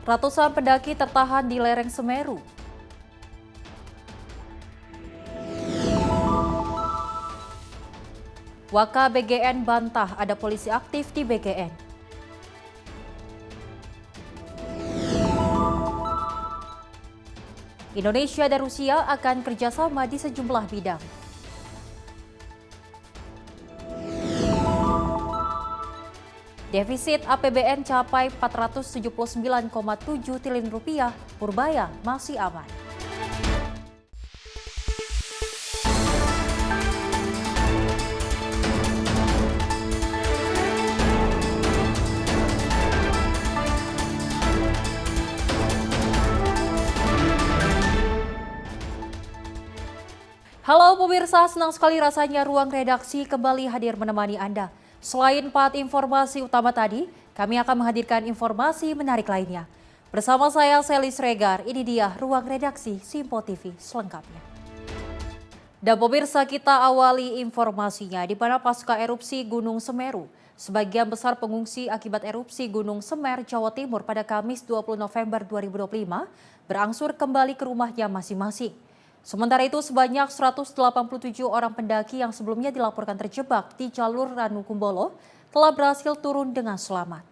Ratusan pendaki tertahan di lereng Semeru. Waka BGN bantah ada polisi aktif di BGN. Indonesia dan Rusia akan kerjasama di sejumlah bidang. Defisit APBN capai 479,7 triliun rupiah, Purbaya masih aman. Halo pemirsa, senang sekali rasanya Ruang Redaksi kembali hadir menemani Anda. Selain 4 informasi utama tadi, kami akan menghadirkan informasi menarik lainnya. Bersama saya Selis Regar, ini dia Ruang Redaksi Simpo TV selengkapnya. Dan pemirsa, kita awali informasinya di mana pasca erupsi Gunung Semeru, sebagian besar pengungsi akibat erupsi Gunung Semeru, Jawa Timur pada Kamis 20 November 2025 berangsur kembali ke rumahnya masing-masing. Sementara itu, sebanyak 187 orang pendaki yang sebelumnya dilaporkan terjebak di jalur Ranu Kumbolo telah berhasil turun dengan selamat.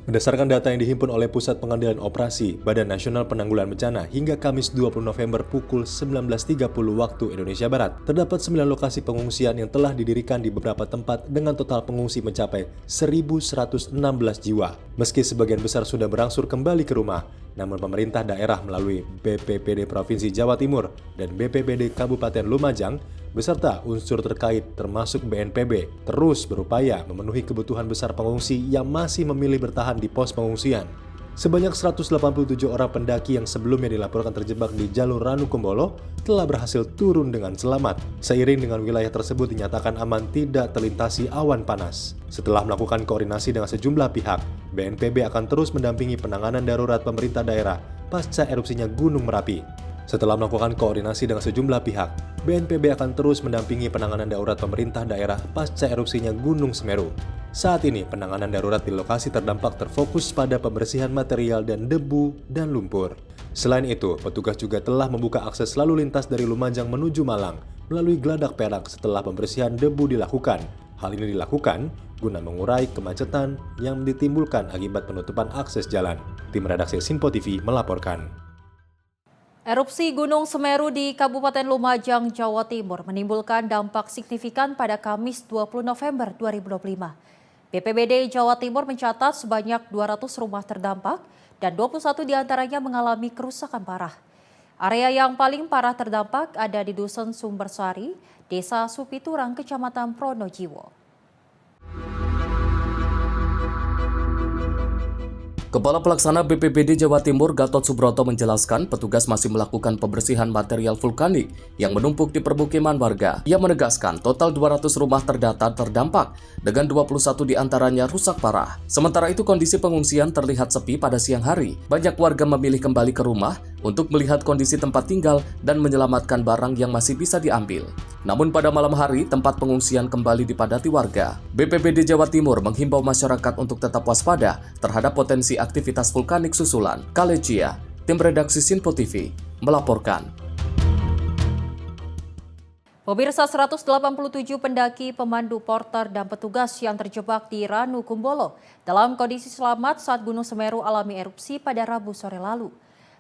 Berdasarkan data yang dihimpun oleh Pusat Pengendalian Operasi Badan Nasional Penanggulangan Bencana hingga Kamis 20 November pukul 19.30 waktu Indonesia Barat, terdapat 9 lokasi pengungsian yang telah didirikan di beberapa tempat dengan total pengungsi mencapai 1.116 jiwa. Meski sebagian besar sudah berangsur kembali ke rumah, namun pemerintah daerah melalui BPBD Provinsi Jawa Timur dan BPBD Kabupaten Lumajang beserta unsur terkait termasuk BNPB terus berupaya memenuhi kebutuhan besar pengungsi yang masih memilih bertahan di pos pengungsian. Sebanyak 187 orang pendaki yang sebelumnya dilaporkan terjebak di jalur Ranu Kumbolo telah berhasil turun dengan selamat, seiring dengan wilayah tersebut dinyatakan aman tidak terlintasi awan panas. Setelah melakukan koordinasi dengan sejumlah pihak, BNPB akan terus mendampingi penanganan darurat pemerintah daerah pasca erupsinya Gunung Merapi. Setelah melakukan koordinasi dengan sejumlah pihak, BNPB akan terus mendampingi penanganan darurat pemerintah daerah pasca erupsinya Gunung Semeru. Saat ini, penanganan darurat di lokasi terdampak terfokus pada pembersihan material dan debu dan lumpur. Selain itu, petugas juga telah membuka akses lalu lintas dari Lumajang menuju Malang melalui Geladak Perak setelah pembersihan debu dilakukan. Hal ini dilakukan guna mengurai kemacetan yang ditimbulkan akibat penutupan akses jalan. Tim redaksi Simpo TV melaporkan. Erupsi Gunung Semeru di Kabupaten Lumajang, Jawa Timur menimbulkan dampak signifikan pada Kamis 20 November 2025. BPBD Jawa Timur mencatat sebanyak 200 rumah terdampak dan 21 diantaranya mengalami kerusakan parah. Area yang paling parah terdampak ada di Dusun Sumbersari, Desa Supiturang, Kecamatan Pronojiwo. Kepala Pelaksana BPBD Jawa Timur Gatot Subroto menjelaskan petugas masih melakukan pembersihan material vulkanik yang menumpuk di permukiman warga. Ia menegaskan total 200 rumah terdata terdampak dengan 21 diantaranya rusak parah. Sementara itu kondisi pengungsian terlihat sepi pada siang hari. Banyak warga memilih kembali ke rumah untuk melihat kondisi tempat tinggal dan menyelamatkan barang yang masih bisa diambil. Namun pada malam hari tempat pengungsian kembali dipadati warga. BPBD Jawa Timur menghimbau masyarakat untuk tetap waspada terhadap potensi aktivitas vulkanik susulan. Kalecia, tim redaksi Simpo TV, melaporkan. Pemirsa, 187 pendaki, pemandu, porter, dan petugas yang terjebak di Ranu Kumbolo dalam kondisi selamat saat Gunung Semeru alami erupsi pada Rabu sore lalu.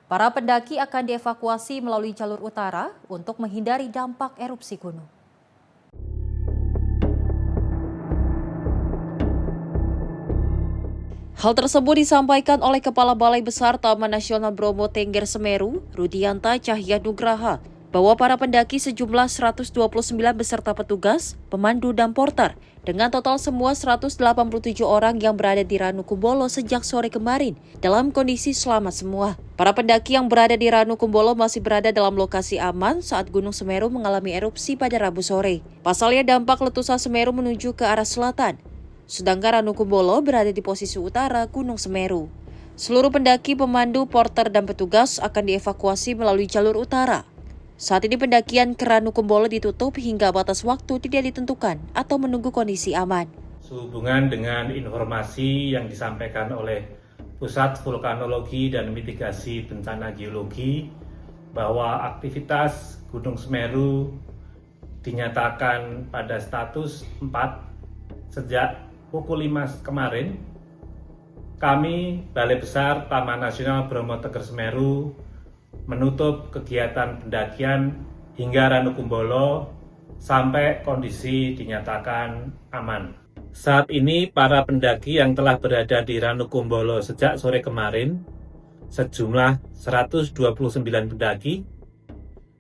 Para pendaki akan dievakuasi melalui jalur utara untuk menghindari dampak erupsi gunung. Hal tersebut disampaikan oleh Kepala Balai Besar Taman Nasional Bromo Tengger Semeru, Rudianta Cahya Nugraha, bahwa para pendaki sejumlah 129 beserta petugas, pemandu, dan porter, dengan total semua 187 orang yang berada di Ranu Kumbolo sejak sore kemarin, dalam kondisi selamat semua. Para pendaki yang berada di Ranu Kumbolo masih berada dalam lokasi aman saat Gunung Semeru mengalami erupsi pada Rabu sore. Pasalnya dampak letusan Semeru menuju ke arah selatan, sedangkan Ranu Kumbolo berada di posisi utara Gunung Semeru. Seluruh pendaki, pemandu, porter, dan petugas akan dievakuasi melalui jalur utara. Saat ini pendakian ke Ranu Kumbolo ditutup hingga batas waktu tidak ditentukan atau menunggu kondisi aman. sehubungan dengan informasi yang disampaikan oleh Pusat Vulkanologi dan Mitigasi Bencana Geologi bahwa aktivitas Gunung Semeru dinyatakan pada status 4 sejak pukul 5 kemarin. Kami, Balai Besar Taman Nasional Bromo Tengger Semeru, menutup kegiatan pendakian hingga Ranukumbolo sampai kondisi dinyatakan aman. Saat ini para pendaki yang telah berada di Ranukumbolo sejak sore kemarin, sejumlah 129 pendaki,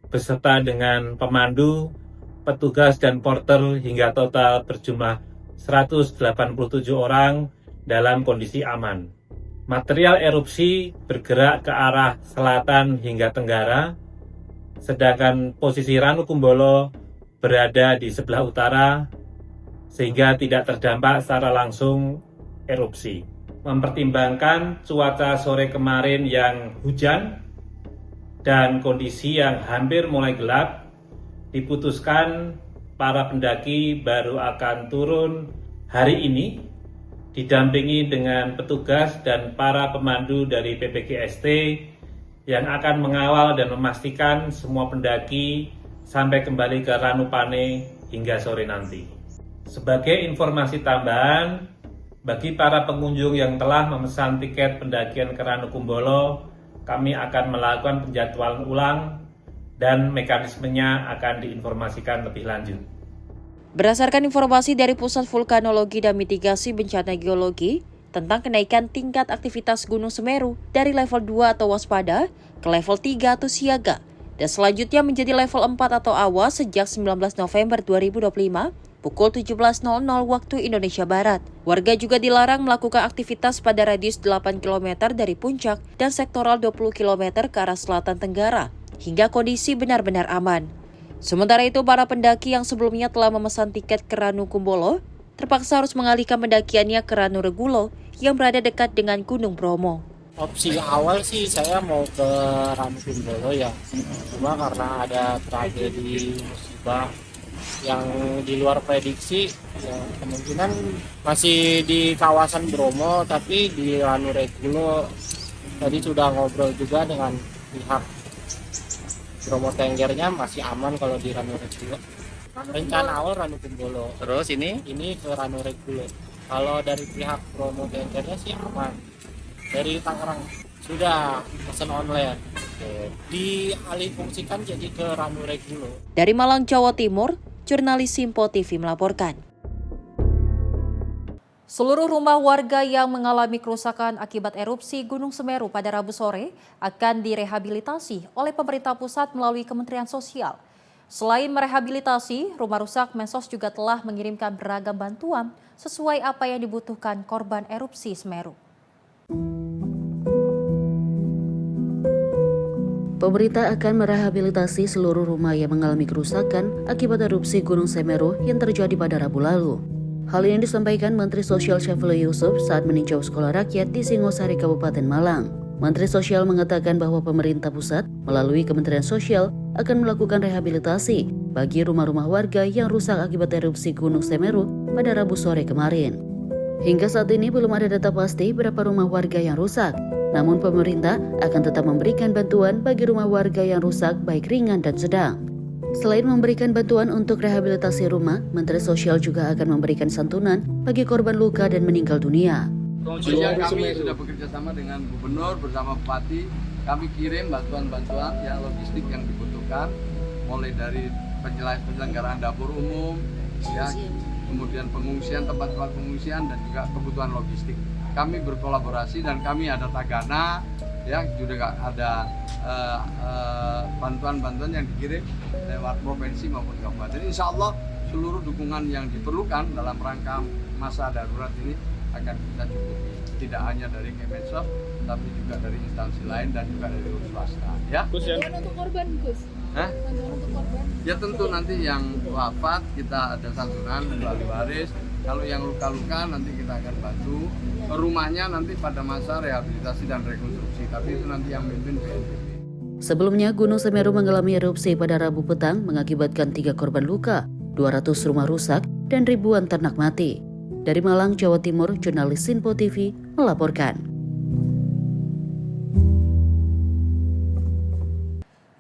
beserta dengan pemandu, petugas dan porter hingga total berjumlah 187 orang dalam kondisi aman. Material erupsi bergerak ke arah selatan hingga tenggara, sedangkan posisi Ranukumbolo berada di sebelah utara, sehingga tidak terdampak secara langsung erupsi. Mempertimbangkan cuaca sore kemarin yang hujan dan kondisi yang hampir mulai gelap, diputuskan para pendaki baru akan turun hari ini, didampingi dengan petugas dan para pemandu dari PPGST yang akan mengawal dan memastikan semua pendaki sampai kembali ke Ranupane hingga sore nanti. Sebagai informasi tambahan, bagi para pengunjung yang telah memesan tiket pendakian ke Ranukumbolo, kami akan melakukan penjadwalan ulang dan mekanismenya akan diinformasikan lebih lanjut. Berdasarkan informasi dari Pusat Vulkanologi dan Mitigasi Bencana Geologi tentang kenaikan tingkat aktivitas Gunung Semeru dari level 2 atau waspada ke level 3 atau siaga, dan selanjutnya menjadi level 4 atau awas sejak 19 November 2025 pukul 17.00 waktu Indonesia Barat. Warga juga dilarang melakukan aktivitas pada radius 8 km dari puncak dan sektoral 20 km ke arah selatan tenggara, hingga kondisi benar-benar aman. Sementara itu, para pendaki yang sebelumnya telah memesan tiket ke Ranukumbolo terpaksa harus mengalihkan pendakiannya ke Ranuregulo yang berada dekat dengan Gunung Bromo. Opsi awal sih saya mau ke Ranukumbolo ya, cuma karena ada tragedi musibah yang di luar prediksi, ya, kemungkinan masih di kawasan Bromo, tapi di Ranuregulo tadi sudah ngobrol juga dengan pihak Bromo Tenggernya masih aman kalau di Ranuregulo. Rencana awal Ranukumbolo. Terus ini ke Ranuregulo. Kalau dari pihak Bromo Tenggernya sih aman. Dari Tangerang sudah pesan online. Dialihfungsikan jadi ke Ranuregulo. Dari Malang, Jawa Timur, jurnalis Simpo TV melaporkan. Seluruh rumah warga yang mengalami kerusakan akibat erupsi Gunung Semeru pada Rabu sore akan direhabilitasi oleh pemerintah pusat melalui Kementerian Sosial. Selain merehabilitasi, rumah rusak, Mensos juga telah mengirimkan beragam bantuan sesuai apa yang dibutuhkan korban erupsi Semeru. Pemerintah akan merehabilitasi seluruh rumah yang mengalami kerusakan akibat erupsi Gunung Semeru yang terjadi pada Rabu lalu. Hal ini disampaikan Menteri Sosial Syafrul Yusuf saat meninjau sekolah rakyat di Singosari, Kabupaten Malang. Menteri Sosial mengatakan bahwa pemerintah pusat melalui Kementerian Sosial akan melakukan rehabilitasi bagi rumah-rumah warga yang rusak akibat erupsi Gunung Semeru pada Rabu sore kemarin. Hingga saat ini belum ada data pasti berapa rumah warga yang rusak. Namun pemerintah akan tetap memberikan bantuan bagi rumah warga yang rusak baik ringan dan sedang. Selain memberikan bantuan untuk rehabilitasi rumah, Menteri Sosial juga akan memberikan santunan bagi korban luka dan meninggal dunia. Sosial kami sudah bekerja sama dengan Gubernur bersama Bupati. Kami kirim bantuan-bantuan yang logistik yang dibutuhkan, mulai dari penyelenggaraan dapur umum, ya, kemudian pengungsian, tempat-tempat pengungsian, dan juga kebutuhan logistik. Kami berkolaborasi dan kami ada tagana, ya, juga ada bantuan-bantuan yang dikirim lewat provinsi maupun kabupaten. Insya Allah seluruh dukungan yang diperlukan dalam rangka masa darurat ini akan kita cukupi, tidak hanya dari Kemensos, tapi juga dari instansi lain dan juga dari swasta. Ya. Bantuan untuk korban, Gus. Bantuan untuk korban. Ya tentu nanti yang wafat kita ada santunan ahli waris. Kalau yang luka-luka nanti kita akan bantu. Rumahnya nanti pada masa rehabilitasi dan rekonstruksi, tapi itu nanti yang memimpin BNPB. Sebelumnya, Gunung Semeru mengalami erupsi pada Rabu petang mengakibatkan 3 korban luka, 200 rumah rusak, dan ribuan ternak mati. Dari Malang, Jawa Timur, jurnalis Sinpo TV melaporkan.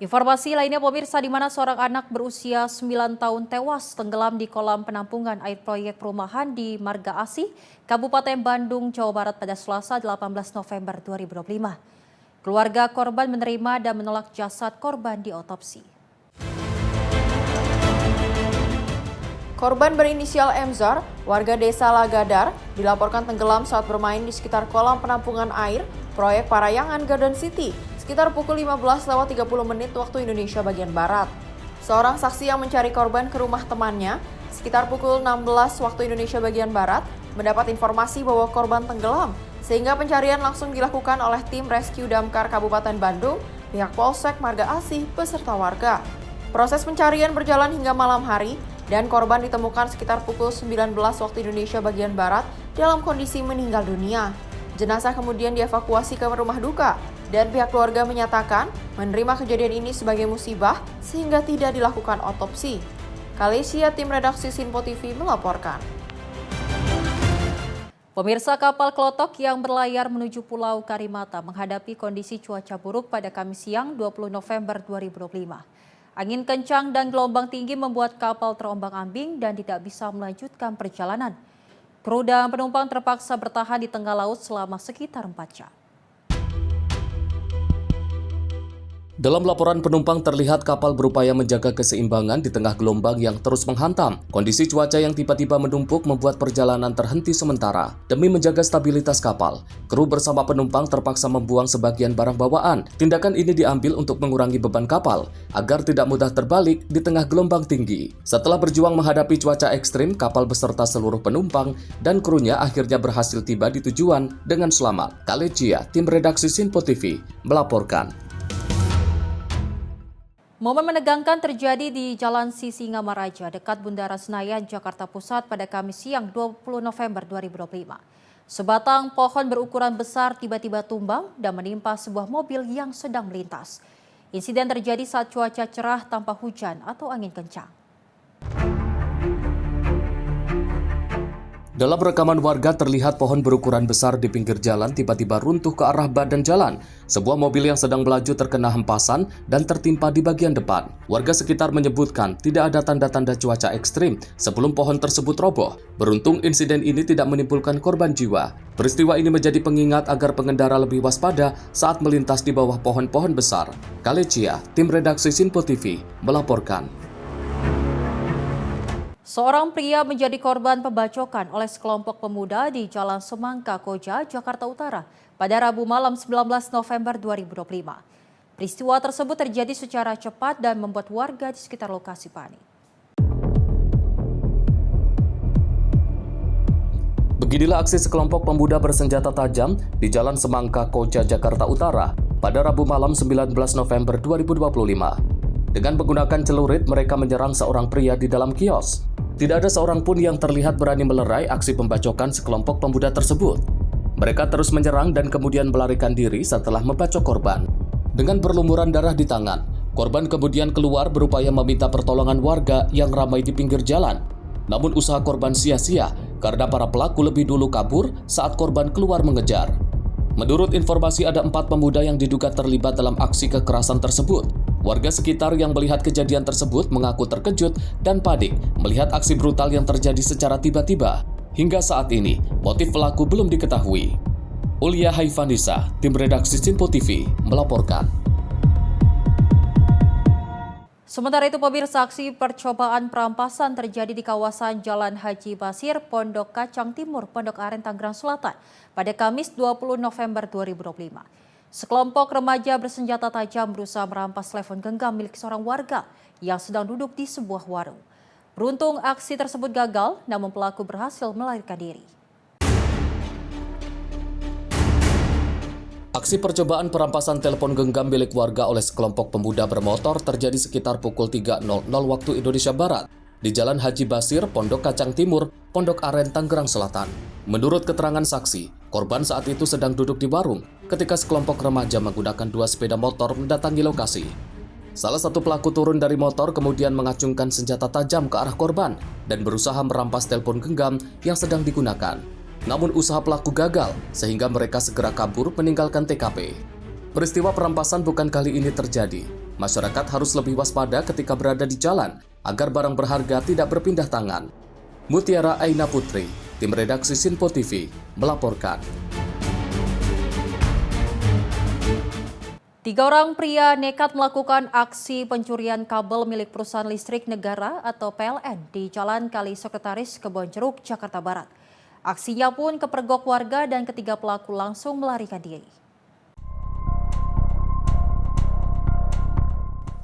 Informasi lainnya pemirsa, di mana seorang anak berusia 9 tahun tewas tenggelam di kolam penampungan air proyek perumahan di Marga Asih, Kabupaten Bandung, Jawa Barat pada Selasa 18 November 2025. Keluarga korban menerima dan menolak jasad korban diotopsi. Korban berinisial MZAR, warga desa Lagadar, dilaporkan tenggelam saat bermain di sekitar kolam penampungan air proyek Parayangan Garden City sekitar pukul 15:30 waktu Indonesia bagian Barat. Seorang saksi yang mencari korban ke rumah temannya sekitar pukul 16 waktu Indonesia bagian Barat mendapat informasi bahwa korban tenggelam, sehingga pencarian langsung dilakukan oleh tim Rescue Damkar Kabupaten Bandung, pihak Polsek Marga Asih beserta warga. Proses pencarian berjalan hingga malam hari dan korban ditemukan sekitar pukul 19 waktu Indonesia bagian Barat dalam kondisi meninggal dunia. Jenazah kemudian dievakuasi ke rumah duka dan pihak keluarga menyatakan menerima kejadian ini sebagai musibah sehingga tidak dilakukan otopsi. Kalesia, tim redaksi Sinpo TV melaporkan. Pemirsa, kapal klotok yang berlayar menuju Pulau Karimata menghadapi kondisi cuaca buruk pada Kamis siang 20 November 2025. Angin kencang dan gelombang tinggi membuat kapal terombang-ambing dan tidak bisa melanjutkan perjalanan. Kru dan penumpang terpaksa bertahan di tengah laut selama sekitar 4 jam. Dalam laporan penumpang terlihat kapal berupaya menjaga keseimbangan di tengah gelombang yang terus menghantam. Kondisi cuaca yang tiba-tiba menumpuk membuat perjalanan terhenti sementara. Demi menjaga stabilitas kapal, kru bersama penumpang terpaksa membuang sebagian barang bawaan. Tindakan ini diambil untuk mengurangi beban kapal agar tidak mudah terbalik di tengah gelombang tinggi. Setelah berjuang menghadapi cuaca ekstrim, kapal beserta seluruh penumpang dan krunya akhirnya berhasil tiba di tujuan dengan selamat. Kalecia, tim redaksi Sinpo TV melaporkan. Momen menegangkan terjadi di Jalan Sisingamaraja dekat Bundaran Senayan, Jakarta Pusat pada Kamis siang 20 November 2025. Sebatang pohon berukuran besar tiba-tiba tumbang dan menimpa sebuah mobil yang sedang melintas. Insiden terjadi saat cuaca cerah tanpa hujan atau angin kencang. Dalam rekaman warga terlihat pohon berukuran besar di pinggir jalan tiba-tiba runtuh ke arah badan jalan. Sebuah mobil yang sedang melaju terkena hempasan dan tertimpa di bagian depan. Warga sekitar menyebutkan tidak ada tanda-tanda cuaca ekstrim sebelum pohon tersebut roboh. Beruntung insiden ini tidak menimbulkan korban jiwa. Peristiwa ini menjadi pengingat agar pengendara lebih waspada saat melintas di bawah pohon-pohon besar. Kalecia, tim redaksi Sinpo TV melaporkan. Seorang pria menjadi korban pembacokan oleh sekelompok pemuda di Jalan Semangka Koja, Jakarta Utara pada Rabu malam 19 November 2025. Peristiwa tersebut terjadi secara cepat dan membuat warga di sekitar lokasi panik. Beginilah aksi sekelompok pemuda bersenjata tajam di Jalan Semangka Koja, Jakarta Utara pada Rabu malam 19 November 2025. Dengan menggunakan celurit, mereka menyerang seorang pria di dalam kios. Tidak ada seorang pun yang terlihat berani melerai aksi pembacokan sekelompok pemuda tersebut. Mereka terus menyerang dan kemudian melarikan diri setelah membacok korban. Dengan berlumuran darah di tangan, korban kemudian keluar berupaya meminta pertolongan warga yang ramai di pinggir jalan. Namun usaha korban sia-sia karena para pelaku lebih dulu kabur saat korban keluar mengejar. Menurut informasi ada 4 pemuda yang diduga terlibat dalam aksi kekerasan tersebut. Warga sekitar yang melihat kejadian tersebut mengaku terkejut dan panik melihat aksi brutal yang terjadi secara tiba-tiba. Hingga saat ini, motif pelaku belum diketahui. Ulia Haifanisa, tim redaksi Sinpo TV, melaporkan. Sementara itu, pemirsa, aksi percobaan perampasan terjadi di kawasan Jalan Haji Basir, Pondok Kacang Timur, Pondok Aren, Tangerang Selatan pada Kamis 20 November 2025. Sekelompok remaja bersenjata tajam berusaha merampas telepon genggam milik seorang warga yang sedang duduk di sebuah warung. Beruntung aksi tersebut gagal, namun pelaku berhasil melarikan diri. Aksi percobaan perampasan telepon genggam milik warga oleh sekelompok pemuda bermotor terjadi sekitar pukul 3.00 waktu Indonesia Barat di Jalan Haji Basir, Pondok Kacang Timur, Pondok Aren, Tangerang Selatan. Menurut keterangan saksi, korban saat itu sedang duduk di warung ketika sekelompok remaja menggunakan 2 sepeda motor mendatangi lokasi. Salah satu pelaku turun dari motor kemudian mengacungkan senjata tajam ke arah korban dan berusaha merampas telepon genggam yang sedang digunakan. Namun usaha pelaku gagal sehingga mereka segera kabur meninggalkan TKP. Peristiwa perampasan bukan kali ini terjadi. Masyarakat harus lebih waspada ketika berada di jalan agar barang berharga tidak berpindah tangan. Mutiara Aina Putri, tim redaksi Sinpo TV, melaporkan. 3 orang pria nekat melakukan aksi pencurian kabel milik perusahaan listrik negara atau PLN di Jalan Kali Sekretaris Kebonjeruk, Jakarta Barat. Aksinya pun kepergok warga dan ketiga pelaku langsung melarikan diri.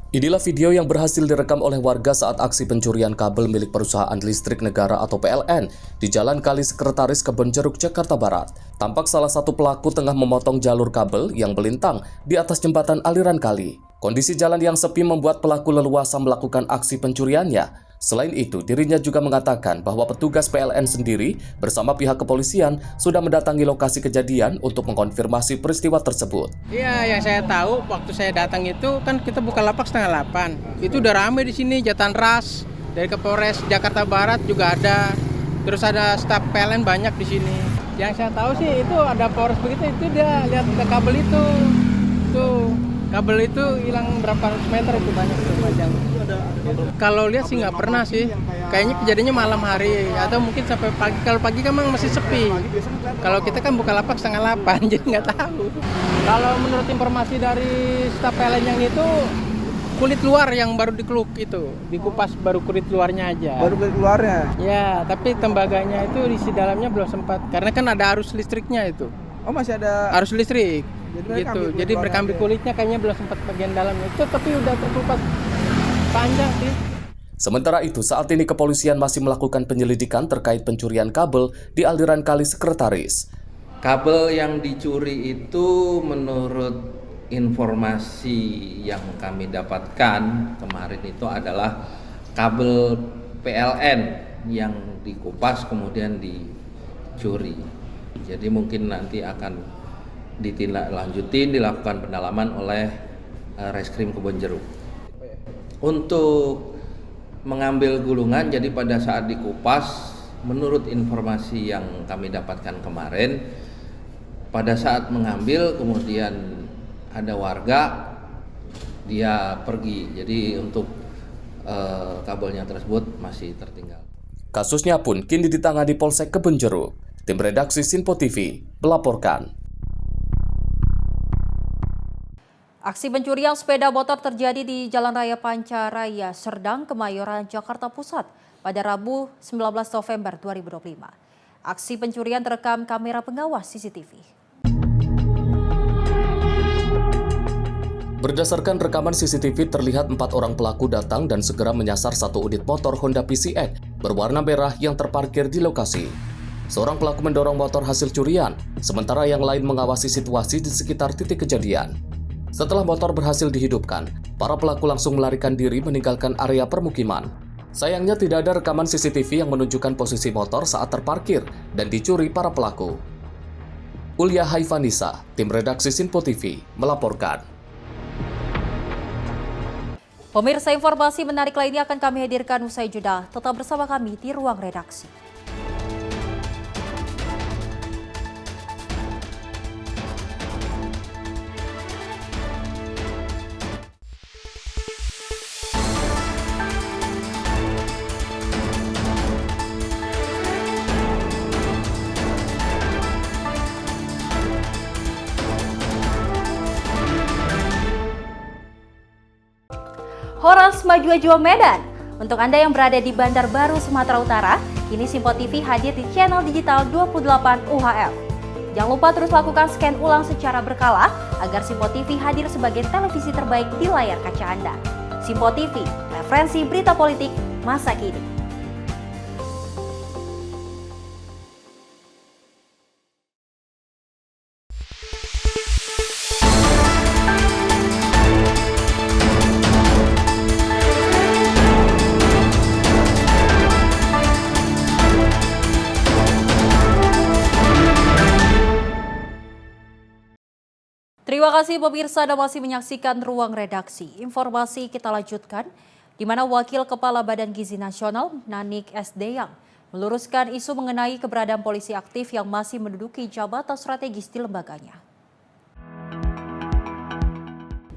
Inilah video yang berhasil direkam oleh warga saat aksi pencurian kabel milik perusahaan listrik negara atau PLN di Jalan Kali Sekretaris Kebonjeruk, Jakarta Barat. Tampak salah satu pelaku tengah memotong jalur kabel yang melintang di atas jembatan aliran kali. Kondisi jalan yang sepi membuat pelaku leluasa melakukan aksi pencuriannya. Selain itu, dirinya juga mengatakan bahwa petugas PLN sendiri bersama pihak kepolisian sudah mendatangi lokasi kejadian untuk mengkonfirmasi peristiwa tersebut. Iya, yang saya tahu waktu saya datang itu kan kita buka lapak 7:30. Itu udah rame di sini, jatan ras dari Kapolres Jakarta Barat juga ada. Terus ada staf PLN banyak di sini. Yang saya tahu sih itu ada Polres begitu, itu dia lihat ada kabel itu. Tuh, kabel itu hilang berapa ratus meter itu banyak tuh panjang. Kalau lihat sih nggak pernah sih. Kayaknya kejadiannya malam hari atau mungkin sampai pagi. Kalau pagi kan memang masih sepi. Kalau kita kan buka lapak 7:30, jadi nggak tahu. Kalau menurut informasi dari staf PLN yang itu, kulit luar yang baru dikeluk itu, dikupas baru kulit luarnya aja. Baru kulit luarnya? Ya, tapi tembaganya itu isi dalamnya belum sempat. Karena kan ada arus listriknya itu. Oh, masih ada arus listrik. Gitu. Jadi mereka ambil kulitnya kayaknya belum sempat bagian dalamnya itu, tapi udah terkelupas panjang sih. Sementara itu, saat ini kepolisian masih melakukan penyelidikan terkait pencurian kabel di aliran Kali Sekretaris. Kabel yang dicuri itu menurut informasi yang kami dapatkan kemarin itu adalah kabel PLN yang dikupas kemudian dicuri. Jadi mungkin nanti akan ditindaklanjutin, dilakukan pendalaman oleh Reskrim Kebonjeruk. Untuk mengambil gulungan, jadi pada saat dikupas, menurut informasi yang kami dapatkan kemarin, pada saat mengambil kemudian ada warga, dia pergi. Jadi untuk kabelnya tersebut masih tertinggal. Kasusnya pun kini ditangani Polsek Kebonjeruk. Tim redaksi Sinpo TV melaporkan. Aksi pencurian sepeda motor terjadi di Jalan Raya Pancaraya, Serdang, Kemayoran, Jakarta Pusat pada Rabu 19 November 2025. Aksi pencurian terekam kamera pengawas CCTV. Berdasarkan rekaman CCTV, terlihat 4 orang pelaku datang dan segera menyasar satu unit motor Honda PCX berwarna merah yang terparkir di lokasi. Seorang pelaku mendorong motor hasil curian, sementara yang lain mengawasi situasi di sekitar titik kejadian. Setelah motor berhasil dihidupkan, para pelaku langsung melarikan diri meninggalkan area permukiman. Sayangnya tidak ada rekaman CCTV yang menunjukkan posisi motor saat terparkir dan dicuri para pelaku. Ulia Haifanisa, tim redaksi Sinpo TV, melaporkan. Pemirsa, informasi menarik lainnya akan kami hadirkan usai jeda. Tetap bersama kami di Ruang Redaksi. Horas Maju Jual Medan. Untuk Anda yang berada di Bandar Baru, Sumatera Utara, kini Sinpo TV hadir di channel digital 28 UHF. Jangan lupa terus lakukan scan ulang secara berkala agar Sinpo TV hadir sebagai televisi terbaik di layar kaca Anda. Sinpo TV, referensi berita politik masa kini. Terima kasih pemirsa Anda masih menyaksikan Ruang Redaksi. Informasi kita lanjutkan, di mana Wakil Kepala Badan Gizi Nasional, Nanik S. Deyang, meluruskan isu mengenai keberadaan polisi aktif yang masih menduduki jabatan strategis di lembaganya.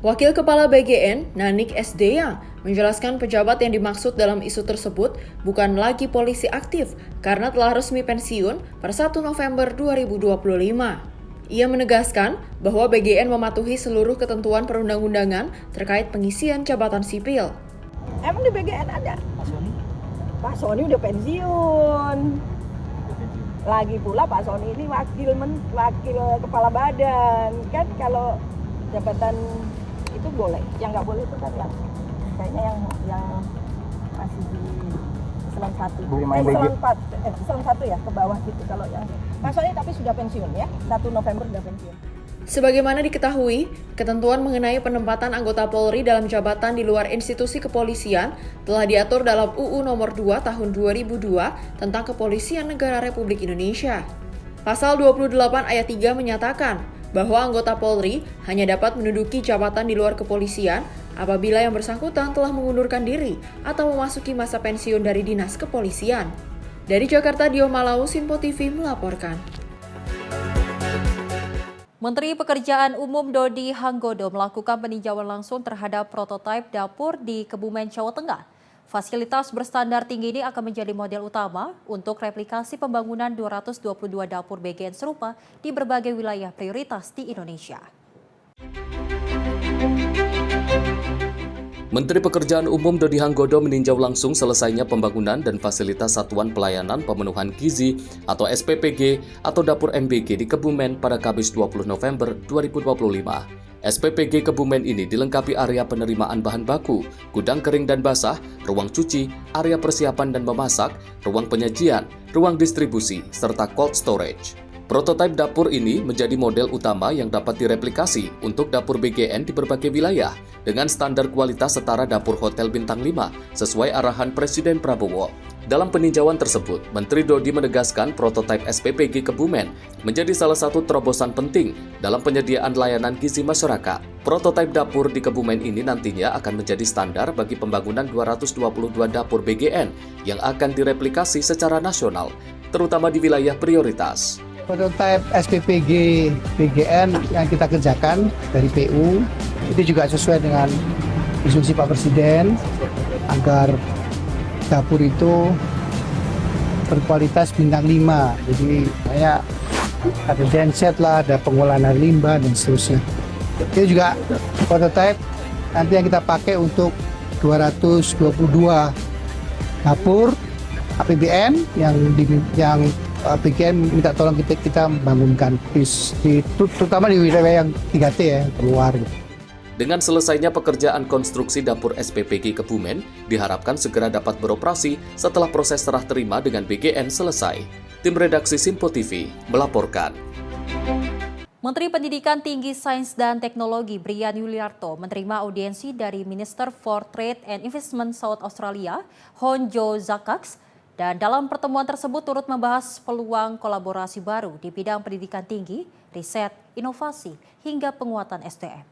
Wakil Kepala BGN, Nanik S. Deyang, menjelaskan pejabat yang dimaksud dalam isu tersebut bukan lagi polisi aktif karena telah resmi pensiun per 1 November 2025. Ia menegaskan bahwa BGN mematuhi seluruh ketentuan perundang-undangan terkait pengisian jabatan sipil. Emang di BGN ada? Pak Soni udah pensiun. Lagi pula Pak Soni ini wakil kepala badan. Kan kalau jabatan itu boleh, yang nggak boleh itu kan yang kayaknya yang masih di eselon 1. Eselon 1 ya, ke bawah gitu kalau yang Pak Soni tapi sudah pensiun ya, 1 November sudah pensiun. Sebagaimana diketahui, ketentuan mengenai penempatan anggota Polri dalam jabatan di luar institusi kepolisian telah diatur dalam UU Nomor 2 Tahun 2002 tentang Kepolisian Negara Republik Indonesia. Pasal 28 ayat 3 menyatakan bahwa anggota Polri hanya dapat menduduki jabatan di luar kepolisian apabila yang bersangkutan telah mengundurkan diri atau memasuki masa pensiun dari dinas kepolisian. Dari Jakarta, Dio Malau, Sinpo TV melaporkan. Menteri Pekerjaan Umum Dodi Hanggodo melakukan peninjauan langsung terhadap prototipe dapur di Kebumen, Jawa Tengah. Fasilitas berstandar tinggi ini akan menjadi model utama untuk replikasi pembangunan 222 dapur BGN serupa di berbagai wilayah prioritas di Indonesia. Menteri Pekerjaan Umum Dodi Hanggodo meninjau langsung selesainya pembangunan dan fasilitas Satuan Pelayanan Pemenuhan Gizi atau SPPG atau Dapur MBG di Kebumen pada Kamis 20 November 2025. SPPG Kebumen ini dilengkapi area penerimaan bahan baku, gudang kering dan basah, ruang cuci, area persiapan dan memasak, ruang penyajian, ruang distribusi, serta cold storage. Prototipe dapur ini menjadi model utama yang dapat direplikasi untuk dapur BGN di berbagai wilayah dengan standar kualitas setara dapur hotel bintang 5 sesuai arahan Presiden Prabowo. Dalam peninjauan tersebut, Menteri Dodi menegaskan prototipe SPPG Kebumen menjadi salah satu terobosan penting dalam penyediaan layanan gizi masyarakat. Prototipe dapur di Kebumen ini nantinya akan menjadi standar bagi pembangunan 222 dapur BGN yang akan direplikasi secara nasional, terutama di wilayah prioritas. Prototipe SPPG BGN yang kita kerjakan dari PU itu juga sesuai dengan instruksi Pak Presiden agar dapur itu berkualitas bintang 5. Jadi kayak ada genset lah, ada pengolahan air limbah dan seterusnya. Itu juga prototipe nanti yang kita pakai untuk 222 dapur APBN yang BGN minta tolong kita bangunkan, terutama di wilayah yang 3T ya, keluar. Dengan selesainya pekerjaan konstruksi dapur SPPG Kebumen, diharapkan segera dapat beroperasi setelah proses serah terima dengan BGN selesai. Tim redaksi Sinpo TV melaporkan. Menteri Pendidikan Tinggi, Sains dan Teknologi Brian Yuliarto menerima audiensi dari Minister for Trade and Investment South Australia, Honjo Zakax, dan dalam pertemuan tersebut turut membahas peluang kolaborasi baru di bidang pendidikan tinggi, riset, inovasi, hingga penguatan SDM.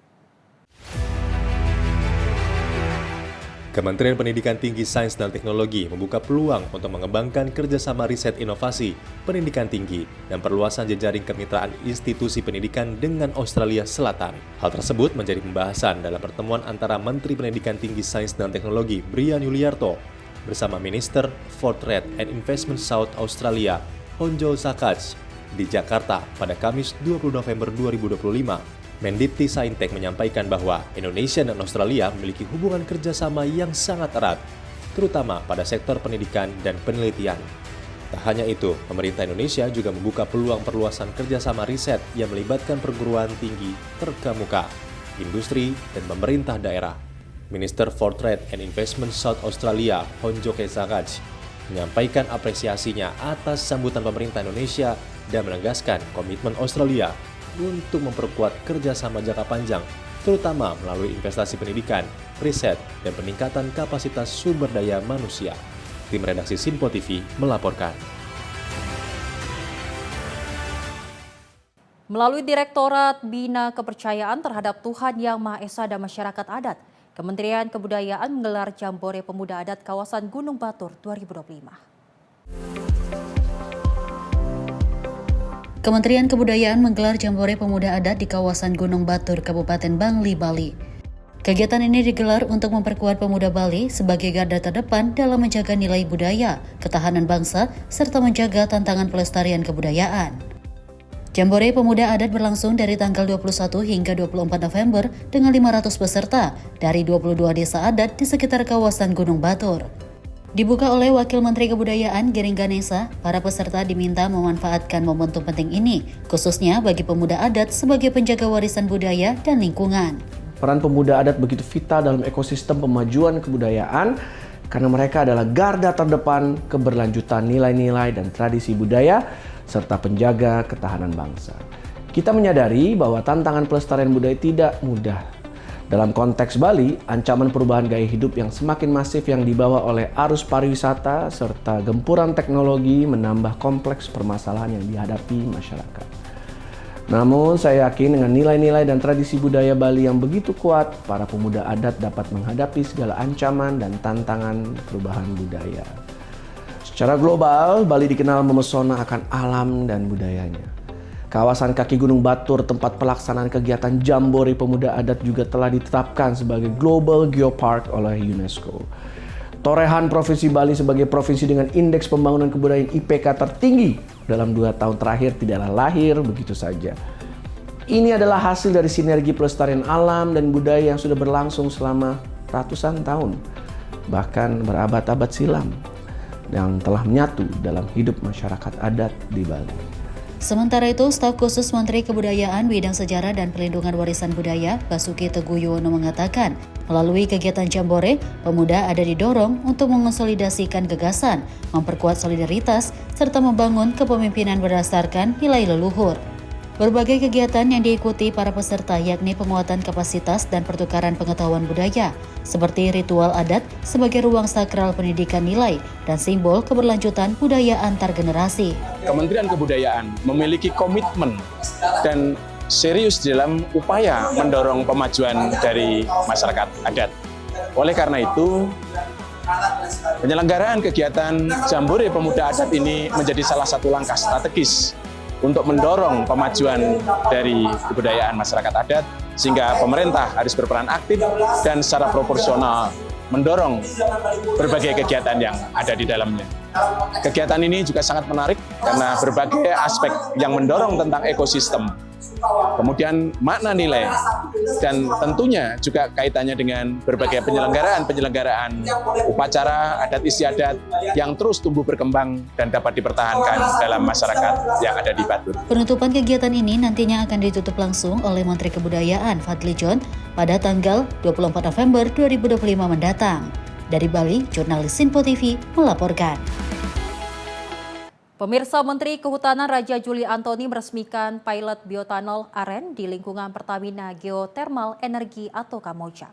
Kementerian Pendidikan Tinggi, Sains dan Teknologi membuka peluang untuk mengembangkan kerjasama riset inovasi, pendidikan tinggi, dan perluasan jejaring kemitraan institusi pendidikan dengan Australia Selatan. Hal tersebut menjadi pembahasan dalam pertemuan antara Menteri Pendidikan Tinggi, Sains dan Teknologi Brian Yuliarto bersama Minister for Trade and Investment South Australia, Honjo Zakax, di Jakarta pada Kamis 20 November 2025. Mendikti Saintek menyampaikan bahwa Indonesia dan Australia memiliki hubungan kerjasama yang sangat erat, terutama pada sektor pendidikan dan penelitian. Tak hanya itu, pemerintah Indonesia juga membuka peluang perluasan kerjasama riset yang melibatkan perguruan tinggi terkemuka, industri, dan pemerintah daerah. Minister for Trade and Investment South Australia, Honjo Zakax, menyampaikan apresiasinya atas sambutan pemerintah Indonesia dan menegaskan komitmen Australia untuk memperkuat kerjasama jangka panjang, terutama melalui investasi pendidikan, riset, dan peningkatan kapasitas sumber daya manusia. Tim redaksi Sinpo TV melaporkan. Melalui Direktorat Bina Kepercayaan Terhadap Tuhan Yang Maha Esa dan Masyarakat Adat, Kementerian Kebudayaan menggelar Jambore Pemuda Adat Kawasan Gunung Batur 2025. Kementerian Kebudayaan menggelar Jambore Pemuda Adat di kawasan Gunung Batur, Kabupaten Bangli, Bali. Kegiatan ini digelar untuk memperkuat pemuda Bali sebagai garda terdepan dalam menjaga nilai budaya, ketahanan bangsa, serta menjaga tantangan pelestarian kebudayaan. Jambore Pemuda Adat berlangsung dari tanggal 21 hingga 24 November dengan 500 peserta dari 22 desa adat di sekitar kawasan Gunung Batur. Dibuka oleh Wakil Menteri Kebudayaan Giring Ganesa, para peserta diminta memanfaatkan momentum penting ini, khususnya bagi pemuda adat sebagai penjaga warisan budaya dan lingkungan. Peran pemuda adat begitu vital dalam ekosistem pemajuan kebudayaan karena mereka adalah garda terdepan keberlanjutan nilai-nilai dan tradisi budaya serta penjaga ketahanan bangsa. Kita menyadari bahwa tantangan pelestarian budaya tidak mudah. Dalam konteks Bali, ancaman perubahan gaya hidup yang semakin masif yang dibawa oleh arus pariwisata serta gempuran teknologi menambah kompleks permasalahan yang dihadapi masyarakat. Namun, saya yakin dengan nilai-nilai dan tradisi budaya Bali yang begitu kuat, para pemuda adat dapat menghadapi segala ancaman dan tantangan perubahan budaya. Secara global, Bali dikenal memesona akan alam dan budayanya. Kawasan kaki Gunung Batur, tempat pelaksanaan kegiatan Jambore Pemuda Adat juga telah ditetapkan sebagai Global Geopark oleh UNESCO. Torehan Provinsi Bali sebagai provinsi dengan indeks pembangunan kebudayaan IPK tertinggi dalam 2 tahun terakhir tidaklah lahir begitu saja. Ini adalah hasil dari sinergi pelestarian alam dan budaya yang sudah berlangsung selama ratusan tahun, bahkan berabad-abad silam, yang telah menyatu dalam hidup masyarakat adat di Bali. Sementara itu, Staf Khusus Menteri Kebudayaan Bidang Sejarah dan Pelindungan Warisan Budaya, Basuki Teguh Yuwono mengatakan, melalui kegiatan Jambore, pemuda ada didorong untuk mengonsolidasikan gagasan, memperkuat solidaritas, serta membangun kepemimpinan berdasarkan nilai leluhur. Berbagai kegiatan yang diikuti para peserta yakni penguatan kapasitas dan pertukaran pengetahuan budaya, seperti ritual adat sebagai ruang sakral pendidikan nilai dan simbol keberlanjutan budaya antar generasi. Kementerian Kebudayaan memiliki komitmen dan serius dalam upaya mendorong pemajuan dari masyarakat adat. Oleh karena itu, penyelenggaraan kegiatan Jambore Pemuda Adat ini menjadi salah satu langkah strategis untuk mendorong pemajuan dari kebudayaan masyarakat adat, sehingga pemerintah harus berperan aktif dan secara proporsional mendorong berbagai kegiatan yang ada di dalamnya. Kegiatan ini juga sangat menarik karena berbagai aspek yang mendorong tentang ekosistem, kemudian makna nilai, dan tentunya juga kaitannya dengan berbagai penyelenggaraan upacara adat istiadat yang terus tumbuh berkembang dan dapat dipertahankan dalam masyarakat yang ada di Batur. Penutupan kegiatan ini nantinya akan ditutup langsung oleh Menteri Kebudayaan Fadly John pada tanggal 24 November 2025 mendatang. Dari Bali, jurnalis Sinpo TV melaporkan. Pemirsa, Menteri Kehutanan Raja Juli Antoni meresmikan pilot bioetanol aren di lingkungan Pertamina Geothermal Energi atau Kamojang.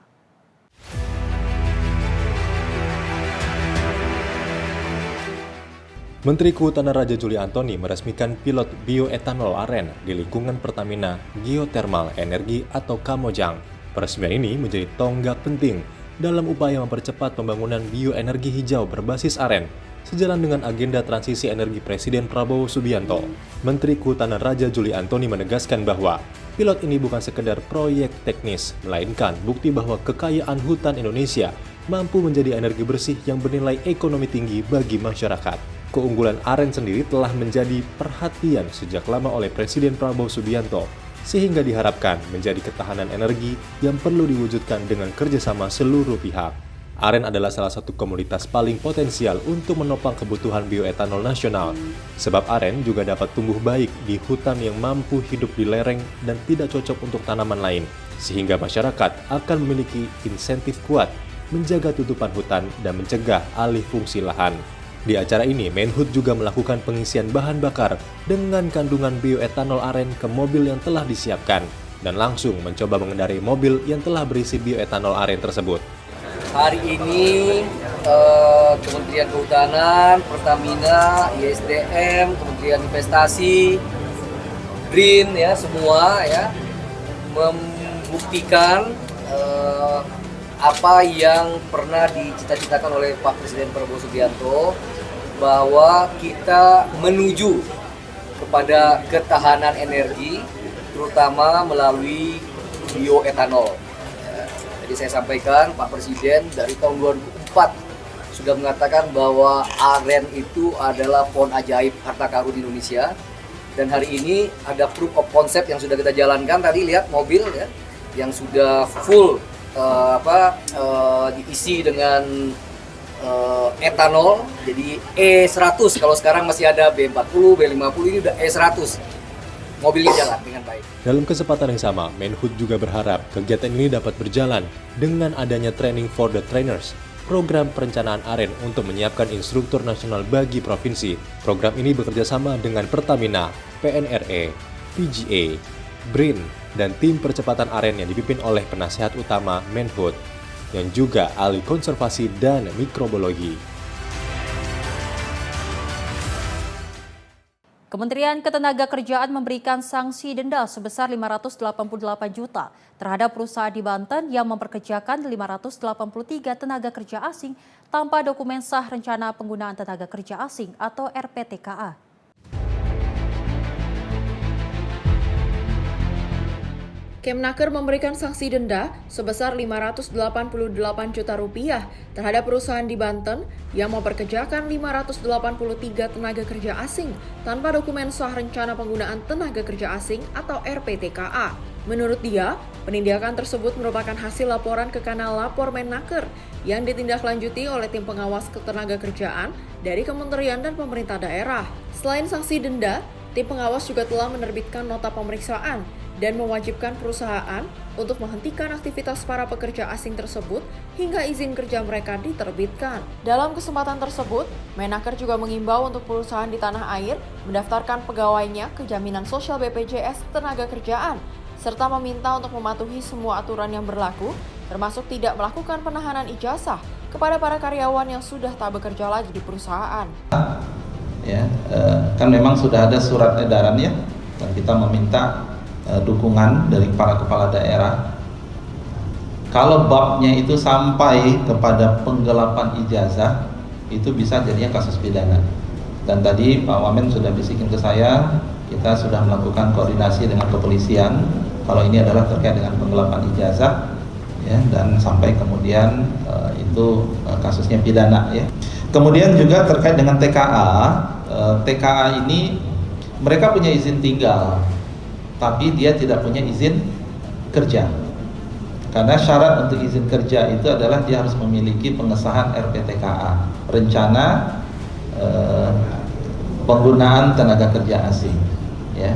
Menteri Kehutanan Raja Juli Antoni meresmikan pilot bioetanol aren di lingkungan Pertamina Geothermal Energi atau Kamojang. Peresmian ini menjadi tonggak penting dalam upaya mempercepat pembangunan bioenergi hijau berbasis aren, sejalan dengan agenda transisi energi Presiden Prabowo Subianto. Menteri Kehutanan Raja Juli Antoni menegaskan bahwa pilot ini bukan sekedar proyek teknis, melainkan bukti bahwa kekayaan hutan Indonesia mampu menjadi energi bersih yang bernilai ekonomi tinggi bagi masyarakat. Keunggulan aren sendiri telah menjadi perhatian sejak lama oleh Presiden Prabowo Subianto, sehingga diharapkan menjadi ketahanan energi yang perlu diwujudkan dengan kerjasama seluruh pihak. Aren adalah salah satu komoditas paling potensial untuk menopang kebutuhan bioetanol nasional, sebab aren juga dapat tumbuh baik di hutan yang mampu hidup di lereng dan tidak cocok untuk tanaman lain, sehingga masyarakat akan memiliki insentif kuat menjaga tutupan hutan dan mencegah alih fungsi lahan. Di acara ini, Menhub juga melakukan pengisian bahan bakar dengan kandungan bioetanol aren ke mobil yang telah disiapkan dan langsung mencoba mengendarai mobil yang telah berisi bioetanol aren tersebut. Hari ini Kementerian Kehutanan, Pertamina, ISDM, Kementerian Investasi, BRIN ya semua ya membuktikan apa yang pernah dicita-citakan oleh Pak Presiden Prabowo Subianto, bahwa kita menuju kepada ketahanan energi terutama melalui bioetanol. Jadi saya sampaikan Pak Presiden dari tahun 2004 sudah mengatakan bahwa aren itu adalah pohon ajaib harta karun Indonesia, dan hari ini ada proof of concept yang sudah kita jalankan. Tadi lihat mobil ya yang sudah full diisi dengan etanol, jadi E100. Kalau sekarang masih ada B40, B50, ini udah E100. Mobilnya jalan dengan baik. Dalam kesempatan yang sama, Menhub juga berharap kegiatan ini dapat berjalan dengan adanya Training for the Trainers, program perencanaan aren untuk menyiapkan instruktur nasional bagi provinsi. Program ini bekerja sama dengan Pertamina, PNRE, PGA, BRIN, dan tim percepatan aren yang dipimpin oleh penasehat utama Menhub, yang juga ahli konservasi dan mikrobiologi. Kementerian Ketenagakerjaan memberikan sanksi denda sebesar 588 juta terhadap perusahaan di Banten yang memperkerjakan 583 tenaga kerja asing tanpa dokumen sah rencana penggunaan tenaga kerja asing atau RPTKA. Kemnaker memberikan sanksi denda sebesar 588 juta rupiah terhadap perusahaan di Banten yang memperkerjakan 583 tenaga kerja asing tanpa dokumen sah rencana penggunaan tenaga kerja asing atau RPTKA. Menurut dia, penindakan tersebut merupakan hasil laporan ke kanal lapor Menaker yang ditindaklanjuti oleh tim pengawas ketenagakerjaan dari kementerian dan pemerintah daerah. Selain sanksi denda, tim pengawas juga telah menerbitkan nota pemeriksaan dan mewajibkan perusahaan untuk menghentikan aktivitas para pekerja asing tersebut hingga izin kerja mereka diterbitkan. Dalam kesempatan tersebut, Menaker juga mengimbau untuk perusahaan di tanah air mendaftarkan pegawainya ke jaminan sosial BPJS Ketenagakerjaan, serta meminta untuk mematuhi semua aturan yang berlaku, termasuk tidak melakukan penahanan ijazah kepada para karyawan yang sudah tak bekerja lagi di perusahaan. Ya, kan memang sudah ada surat edaran ya, dan kita meminta dukungan dari para kepala daerah. Kalau babnya itu sampai kepada penggelapan ijazah, itu bisa jadinya kasus pidana. Dan tadi Pak Wamen sudah bisikin ke saya, kita sudah melakukan koordinasi dengan kepolisian. Kalau ini adalah terkait dengan penggelapan ijazah, ya, dan sampai kemudian itu kasusnya pidana, ya. Kemudian juga terkait dengan TKA, TKA ini mereka punya izin tinggal, tapi dia tidak punya izin kerja. Karena syarat untuk izin kerja itu adalah dia harus memiliki pengesahan RPTKA, rencana penggunaan tenaga kerja asing. Ya.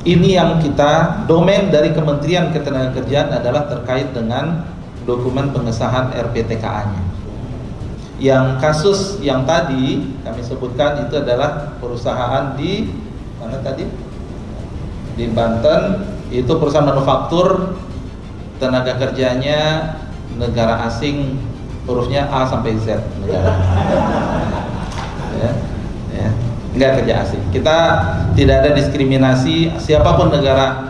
Ini yang kita, domain dari Kementerian Ketenagakerjaan adalah terkait dengan dokumen pengesahan RPTKA-nya. Yang kasus yang tadi kami sebutkan itu adalah perusahaan di mana tadi? Di Banten, itu perusahaan manufaktur, tenaga kerjanya negara asing, hurufnya A sampai Z negara. Ya, enggak kerja asing. Kita tidak ada diskriminasi, siapapun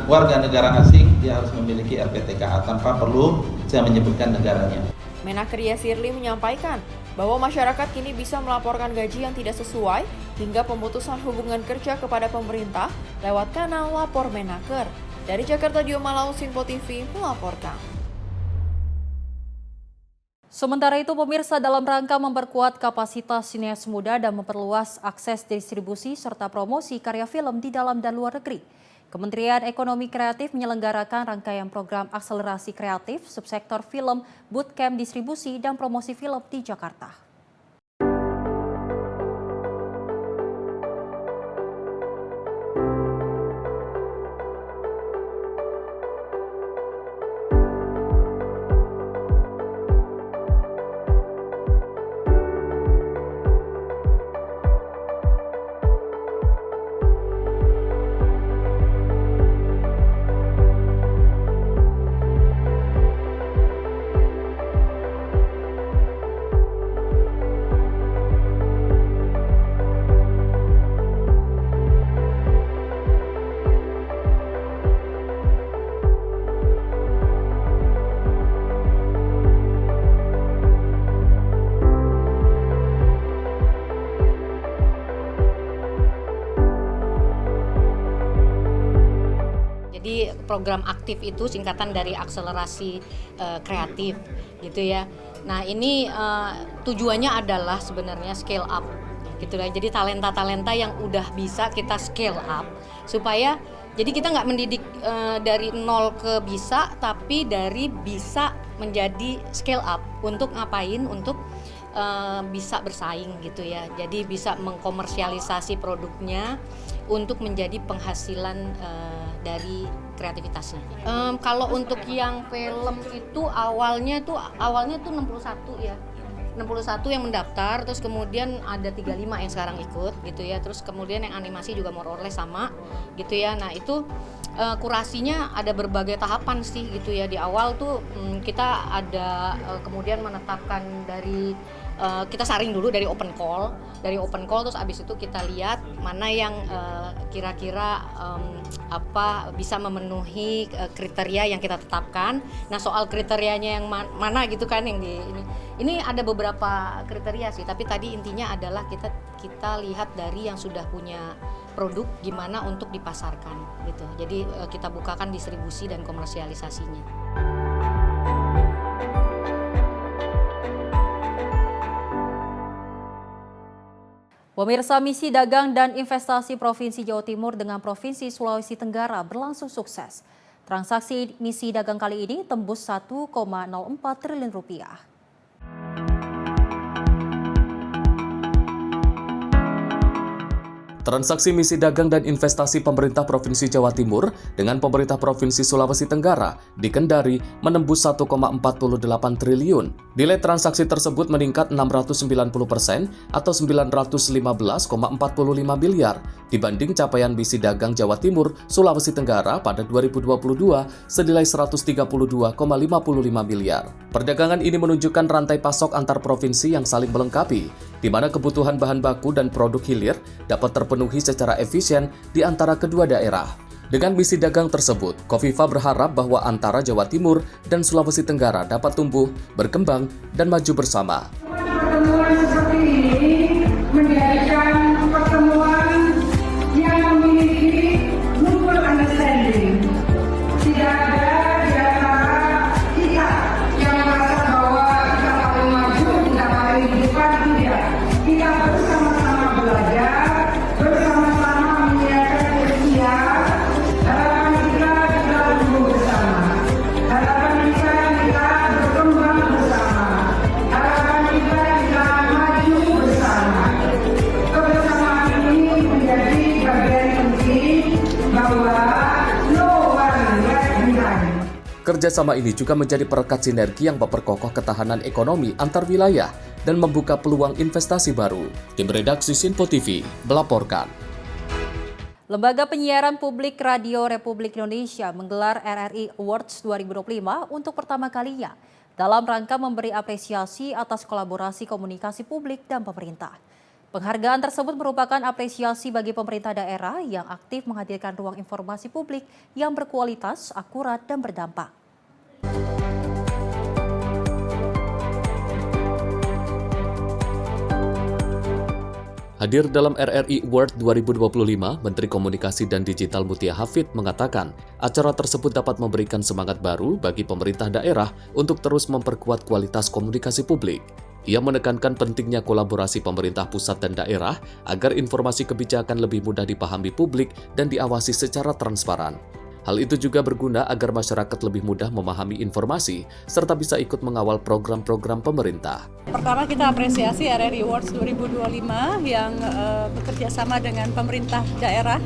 warga negara asing dia harus memiliki RPTKA tanpa perlu saya menyebutkan negaranya. Menaker Yasirli menyampaikan bahwa masyarakat kini bisa melaporkan gaji yang tidak sesuai hingga pemutusan hubungan kerja kepada pemerintah lewat kanal lapor Menaker. Dari Jakarta, Dio Malau, Sinpo TV melaporkan. Sementara itu, pemirsa, dalam rangka memperkuat kapasitas sineas muda dan memperluas akses distribusi serta promosi karya film di dalam dan luar negeri, Kementerian Ekonomi Kreatif menyelenggarakan rangkaian program akselerasi kreatif subsektor film, bootcamp distribusi dan promosi film di Jakarta. Jadi program aktif itu singkatan dari akselerasi kreatif gitu ya. Nah ini tujuannya adalah sebenarnya scale up gitu lah. Jadi talenta-talenta yang udah bisa kita scale up supaya jadi kita nggak mendidik dari nol ke bisa, tapi dari bisa menjadi scale up. Untuk ngapain? Untuk bisa bersaing gitu ya. Jadi bisa mengkomersialisasi produknya untuk menjadi penghasilan dari kreativitasnya. Kalau untuk yang film itu awalnya tuh 61 ya. 61 yang mendaftar, terus kemudian ada 35 yang sekarang ikut gitu ya. Terus kemudian yang animasi juga more or less sama gitu ya. Nah, itu kurasinya ada berbagai tahapan sih gitu ya. Di awal tuh kita ada kemudian menetapkan dari kita saring dulu dari open call terus abis itu kita lihat mana yang kira-kira bisa memenuhi kriteria yang kita tetapkan. Nah, soal kriterianya yang mana gitu kan yang ini ada beberapa kriteria sih, tapi tadi intinya adalah kita lihat dari yang sudah punya produk gimana untuk dipasarkan gitu. Jadi kita bukakan distribusi dan komersialisasinya. Pemirsa, misi dagang dan investasi Provinsi Jawa Timur dengan Provinsi Sulawesi Tenggara berlangsung sukses. Transaksi misi dagang kali ini tembus 1,04 triliun rupiah. Transaksi misi dagang dan investasi pemerintah Provinsi Jawa Timur dengan pemerintah Provinsi Sulawesi Tenggara di Kendari menembus 1,48 triliun. Nilai transaksi tersebut meningkat 690% atau 915,45 miliar dibanding capaian misi dagang Jawa Timur Sulawesi Tenggara pada 2022 senilai 132,55 miliar. Perdagangan ini menunjukkan rantai pasok antar provinsi yang saling melengkapi, di mana kebutuhan bahan baku dan produk hilir dapat terpenuhi secara efisien di antara kedua daerah. Dengan misi dagang tersebut, Kofifa berharap bahwa antara Jawa Timur dan Sulawesi Tenggara dapat tumbuh, berkembang, dan maju bersama. Pertemuan seperti ini menjadikan pertemuan yang memiliki mutual understanding. Tidak ada di antara kita yang merasa bahwa kita paling maju, kita paling di depan, tidak. Kita bersama-sama belajar, bersama-sama menyiapkan ikhtiar. Harapan kita tumbuh bersama. Harapan kita berkembang bersama. Harapan kita maju bersama. Kebersamaan ini menjadi bagian penting bahwa no one left behind. Kerjasama ini juga menjadi perekat sinergi yang memperkokoh ketahanan ekonomi antar wilayah dan membuka peluang investasi baru. Tim redaksi Sinpo TV melaporkan. Lembaga Penyiaran Publik Radio Republik Indonesia menggelar RRI Awards 2025 untuk pertama kalinya dalam rangka memberi apresiasi atas kolaborasi komunikasi publik dan pemerintah. Penghargaan tersebut merupakan apresiasi bagi pemerintah daerah yang aktif menghadirkan ruang informasi publik yang berkualitas, akurat, dan berdampak. Hadir dalam RRI Award 2025, Menteri Komunikasi dan Digital Mutia Hafid mengatakan, acara tersebut dapat memberikan semangat baru bagi pemerintah daerah untuk terus memperkuat kualitas komunikasi publik. Ia menekankan pentingnya kolaborasi pemerintah pusat dan daerah agar informasi kebijakan lebih mudah dipahami publik dan diawasi secara transparan. Hal itu juga berguna agar masyarakat lebih mudah memahami informasi serta bisa ikut mengawal program-program pemerintah. Pertama, kita apresiasi RRI Awards 2025 yang bekerja sama dengan pemerintah daerah,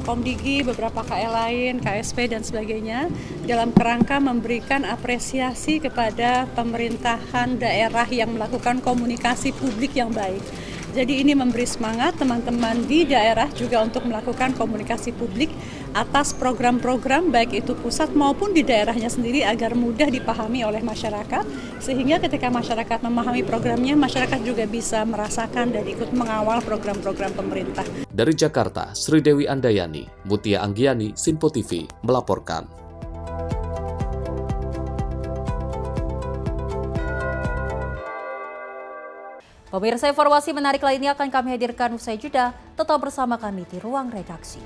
Komdigi, beberapa KL lain, KSP dan sebagainya dalam kerangka memberikan apresiasi kepada pemerintahan daerah yang melakukan komunikasi publik yang baik. Jadi ini memberi semangat teman-teman di daerah juga untuk melakukan komunikasi publik atas program-program baik itu pusat maupun di daerahnya sendiri agar mudah dipahami oleh masyarakat, sehingga ketika masyarakat memahami programnya, masyarakat juga bisa merasakan dan ikut mengawal program-program pemerintah. Dari Jakarta, Sri Dewi Andayani, Mutia Anggiani, Sinpo TV melaporkan. Pemirsa, informasi menarik lainnya akan kami hadirkan usai jeda. Tetap bersama kami di Ruang Redaksi.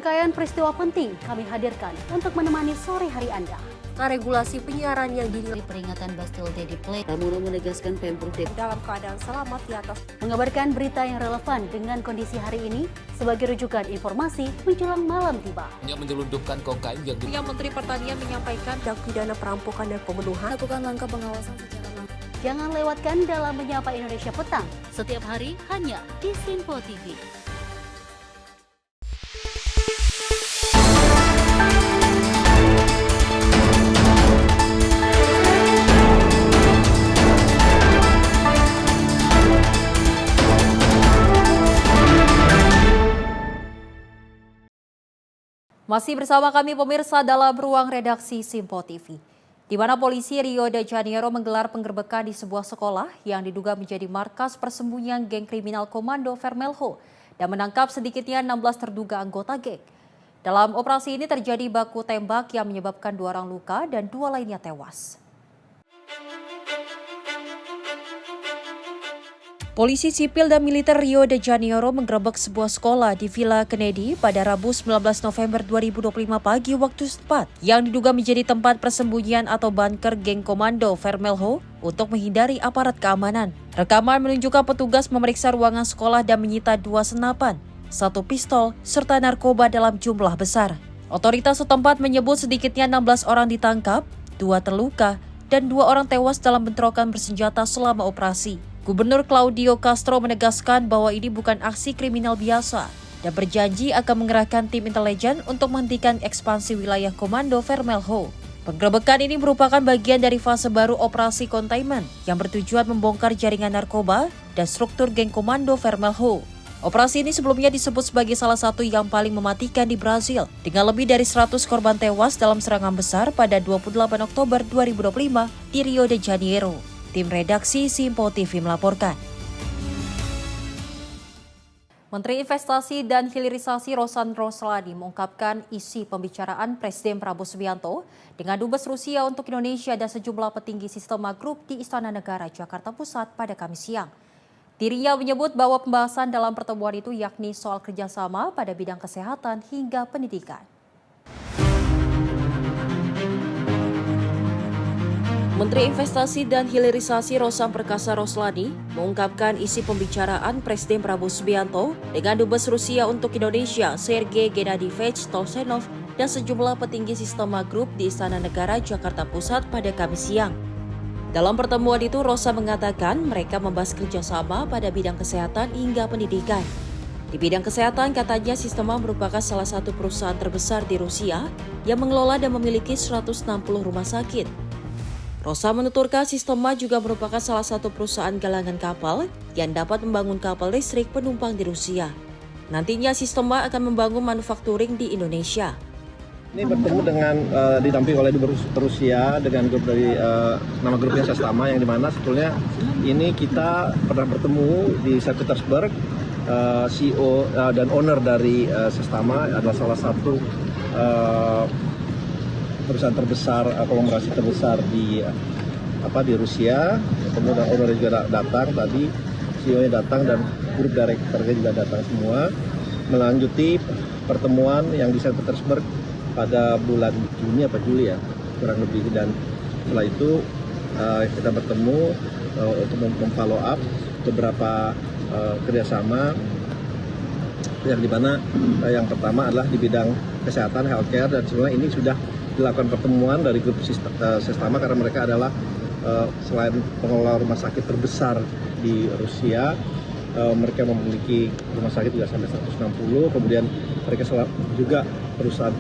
Rangkaian peristiwa penting kami hadirkan untuk menemani sore hari Anda. Regulasi penyiaran yang dinilai Peringatan Bastille Day di Play. Pramono menegaskan Pemprov DKI dalam keadaan selamat di atas. Mengabarkan berita yang relevan dengan kondisi hari ini sebagai rujukan informasi menjelang malam tiba. Yang menyelundupkan kokain yang Menteri Pertanian menyampaikan tindak pidana perampokan dan pembunuhan. Lakukan langkah pengawasan secara langsung. Jangan lewatkan dalam Menyapa Indonesia Petang setiap hari hanya di Simpo TV. Masih bersama kami pemirsa dalam ruang redaksi Simpo TV, di mana polisi Rio de Janeiro menggelar penggerbekan di sebuah sekolah yang diduga menjadi markas persembunyian geng kriminal Komando Vermelho dan menangkap sedikitnya 16 terduga anggota geng. Dalam operasi ini terjadi baku tembak yang menyebabkan 2 orang luka dan 2 lainnya tewas. Polisi sipil dan militer Rio de Janeiro menggerebek sebuah sekolah di Villa Kennedy pada Rabu 19 November 2025 pagi waktu setempat yang diduga menjadi tempat persembunyian atau bunker geng Komando Vermelho untuk menghindari aparat keamanan. Rekaman menunjukkan petugas memeriksa ruangan sekolah dan menyita 2 senapan, 1 pistol, serta narkoba dalam jumlah besar. Otoritas setempat menyebut sedikitnya 16 orang ditangkap, 2 terluka, dan 2 orang tewas dalam bentrokan bersenjata selama operasi. Gubernur Claudio Castro menegaskan bahwa ini bukan aksi kriminal biasa dan berjanji akan mengerahkan tim intelijen untuk menghentikan ekspansi wilayah Komando Vermelho. Penggerebekan ini merupakan bagian dari fase baru operasi containment yang bertujuan membongkar jaringan narkoba dan struktur geng Komando Vermelho. Operasi ini sebelumnya disebut sebagai salah satu yang paling mematikan di Brasil dengan lebih dari 100 korban tewas dalam serangan besar pada 28 Oktober 2025 di Rio de Janeiro. Tim redaksi Simpo TV melaporkan. Menteri Investasi dan Hilirisasi Rosan Roslani mengungkapkan isi pembicaraan Presiden Prabowo Subianto dengan Dubes Rusia untuk Indonesia dan sejumlah petinggi Sistema Group di Istana Negara Jakarta Pusat pada Kamis siang. Dirinya menyebut bahwa pembahasan dalam pertemuan itu yakni soal kerjasama pada bidang kesehatan hingga pendidikan. Menteri Investasi dan Hilirisasi Rosan Perkasa Roslani mengungkapkan isi pembicaraan Presiden Prabowo Subianto dengan Dubes Rusia untuk Indonesia Sergei Gennadievich Tolsenov dan sejumlah petinggi Sistema Group di Istana Negara Jakarta Pusat pada Kamis siang. Dalam pertemuan itu, Rosan mengatakan mereka membahas kerjasama pada bidang kesehatan hingga pendidikan. Di bidang kesehatan, katanya Sistema merupakan salah satu perusahaan terbesar di Rusia yang mengelola dan memiliki 160 rumah sakit. Rosan menuturkan Sistema juga merupakan salah satu perusahaan galangan kapal yang dapat membangun kapal listrik penumpang di Rusia. Nantinya Sistema akan membangun manufacturing di Indonesia. Ini bertemu dengan didampingi oleh Dubes Rusia dengan grup dari nama grupnya Sistema yang dimana sebetulnya ini kita pernah bertemu di St. Petersburg. CEO dan owner dari Sistema adalah salah satu perusahaan terbesar, konglomerasi terbesar di Rusia. Kemudian owner juga datang tadi, CEO-nya datang dan grup direkturnya juga datang semua. Melanjuti pertemuan yang di St. Petersburg pada bulan Juni Juli ya, kurang lebih. Dan setelah itu kita bertemu untuk memfollow up beberapa kerjasama yang dimana yang pertama adalah di bidang kesehatan, healthcare, dan sebenarnya ini sudah dilakukan pertemuan dari grup Sistema karena mereka adalah selain pengelola rumah sakit terbesar di Rusia, mereka memiliki rumah sakit juga sampai 160, kemudian mereka juga perusahaan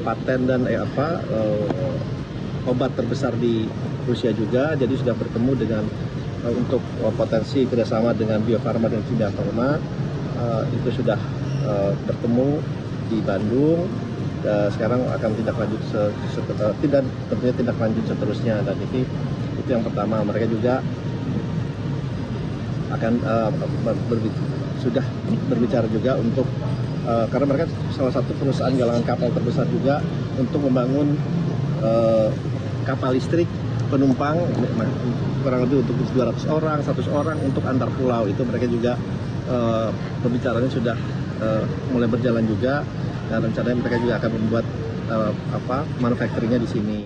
paten dan obat terbesar di Rusia juga, jadi sudah bertemu dengan untuk potensi kerjasama dengan Bio Farma dan Kimia Farma, itu sudah bertemu di Bandung. Sekarang akan tentunya tindak lanjut seterusnya, dan itu yang pertama. Mereka juga akan sudah berbicara juga untuk karena mereka salah satu perusahaan galangan kapal terbesar juga untuk membangun kapal listrik penumpang kurang lebih untuk 200 orang, 100 orang untuk antar pulau. Itu mereka juga pembicaranya sudah mulai berjalan juga, dan rencananya mereka juga akan membuat manufacturingnya di sini.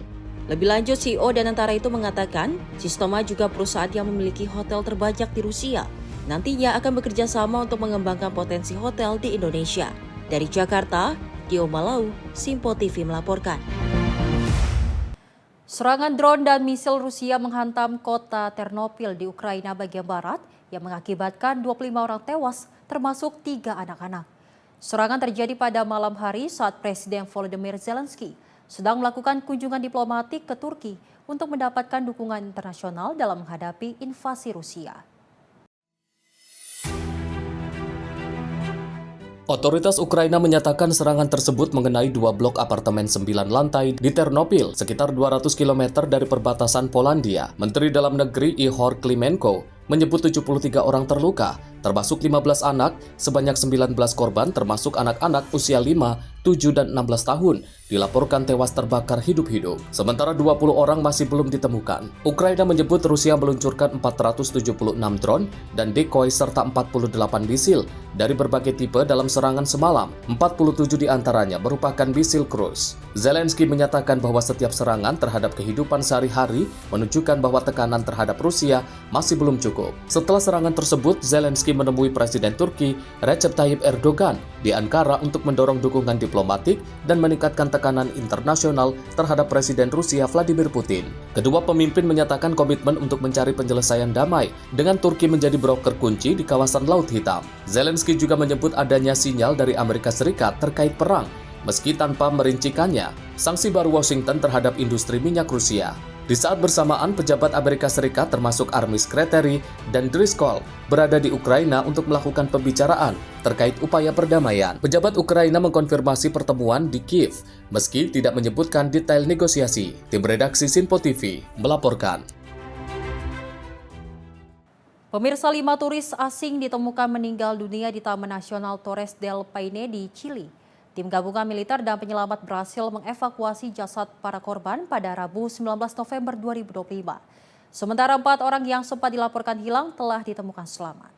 Lebih lanjut, CEO Danantara itu mengatakan, Systema juga perusahaan yang memiliki hotel terbanyak di Rusia. Nantinya akan bekerja sama untuk mengembangkan potensi hotel di Indonesia. Dari Jakarta, Dio Malau, Simpo TV melaporkan. Serangan drone dan misil Rusia menghantam kota Ternopil di Ukraina bagian barat yang mengakibatkan 25 orang tewas, termasuk 3 anak-anak. Serangan terjadi pada malam hari saat Presiden Volodymyr Zelensky sedang melakukan kunjungan diplomatik ke Turki untuk mendapatkan dukungan internasional dalam menghadapi invasi Rusia. Otoritas Ukraina menyatakan serangan tersebut mengenai 2 blok apartemen 9 lantai di Ternopil, sekitar 200 km dari perbatasan Polandia. Menteri Dalam Negeri Ihor Klimenko menyebut 73 orang terluka, termasuk 15 anak, sebanyak 19 korban termasuk anak-anak usia 5, 7, dan 16 tahun, dilaporkan tewas terbakar hidup-hidup. Sementara 20 orang masih belum ditemukan. Ukraina menyebut Rusia meluncurkan 476 drone dan decoy serta 48 misil dari berbagai tipe dalam serangan semalam. 47 diantaranya merupakan misil cruise. Zelensky menyatakan bahwa setiap serangan terhadap kehidupan sehari-hari menunjukkan bahwa tekanan terhadap Rusia masih belum cukup. Setelah serangan tersebut, Zelensky menemui Presiden Turki Recep Tayyip Erdogan di Ankara untuk mendorong dukungan diplomatik dan meningkatkan tekanan internasional terhadap Presiden Rusia Vladimir Putin. Kedua pemimpin menyatakan komitmen untuk mencari penyelesaian damai dengan Turki menjadi broker kunci di kawasan Laut Hitam. Zelensky juga menyebut adanya sinyal dari Amerika Serikat terkait perang, meski tanpa merincikannya sanksi baru Washington terhadap industri minyak Rusia. Di saat bersamaan, pejabat Amerika Serikat termasuk Army Secretary dan Driscoll berada di Ukraina untuk melakukan pembicaraan terkait upaya perdamaian. Pejabat Ukraina mengkonfirmasi pertemuan di Kiev, meski tidak menyebutkan detail negosiasi. Tim redaksi Simpo TV melaporkan. Pemirsa, 5 turis asing ditemukan meninggal dunia di Taman Nasional Torres del Paine di Chili. Tim gabungan militer dan penyelamat berhasil mengevakuasi jasad para korban pada Rabu 19 November 2025. Sementara 4 orang yang sempat dilaporkan hilang telah ditemukan selamat.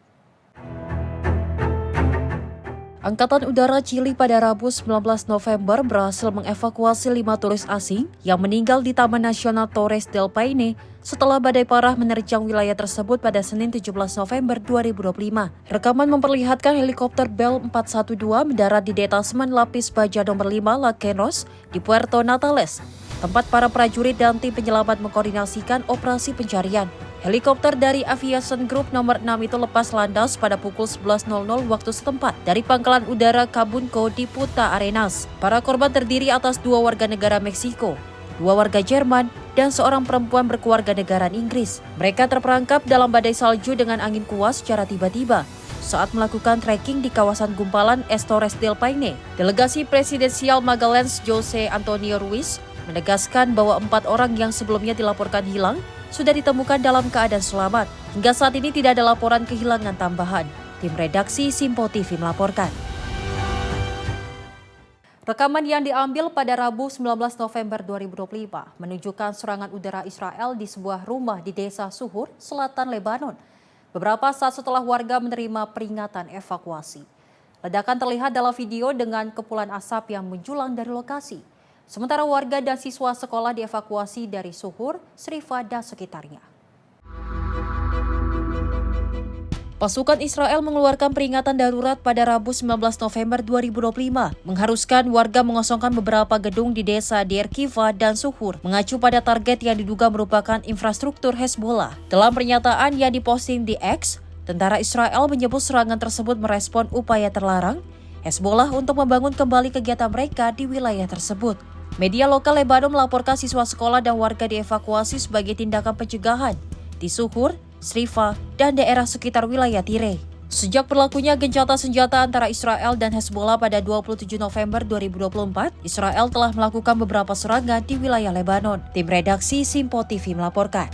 Angkatan Udara Chili pada Rabu 19 November berhasil mengevakuasi 5 turis asing yang meninggal di Taman Nasional Torres del Paine setelah badai parah menerjang wilayah tersebut pada Senin 17 November 2025. Rekaman memperlihatkan helikopter Bell 412 mendarat di detasmen lapis baja nomor 5 Lakenos di Puerto Natales, tempat para prajurit dan tim penyelamat mengkoordinasikan operasi pencarian. Helikopter dari Aviation Group nomor 6 itu lepas landas pada pukul 11.00 waktu setempat dari Pangkalan Udara Cabunco di Punta Arenas. Para korban terdiri atas 2 warga negara Meksiko, 2 warga Jerman, dan seorang perempuan berkewarganegaraan Inggris. Mereka terperangkap dalam badai salju dengan angin kuat secara tiba-tiba saat melakukan trekking di kawasan gumpalan Torres del Paine. Delegasi presidensial Magallanes Jose Antonio Ruiz menegaskan bahwa 4 orang yang sebelumnya dilaporkan hilang sudah ditemukan dalam keadaan selamat. Hingga saat ini tidak ada laporan kehilangan tambahan. Tim redaksi Simpo TV melaporkan. Rekaman yang diambil pada Rabu 19 November 2025 menunjukkan serangan udara Israel di sebuah rumah di desa Suhur, selatan Lebanon. Beberapa saat setelah warga menerima peringatan evakuasi. Ledakan terlihat dalam video dengan kepulan asap yang menjulang dari lokasi. Sementara warga dan siswa sekolah dievakuasi dari Suhur, Srifa, dan sekitarnya. Pasukan Israel mengeluarkan peringatan darurat pada Rabu 19 November 2025, mengharuskan warga mengosongkan beberapa gedung di desa Deir Kiva dan Suhur, mengacu pada target yang diduga merupakan infrastruktur Hezbollah. Dalam pernyataan yang diposting di X, tentara Israel menyebut serangan tersebut merespon upaya terlarang Hezbollah untuk membangun kembali kegiatan mereka di wilayah tersebut. Media lokal Lebanon melaporkan siswa sekolah dan warga dievakuasi sebagai tindakan pencegahan di Suhur, Srifa, dan daerah sekitar wilayah Tire. Sejak berlakunya gencatan senjata antara Israel dan Hezbollah pada 27 November 2024, Israel telah melakukan beberapa serangan di wilayah Lebanon. Tim redaksi Simpo TV melaporkan.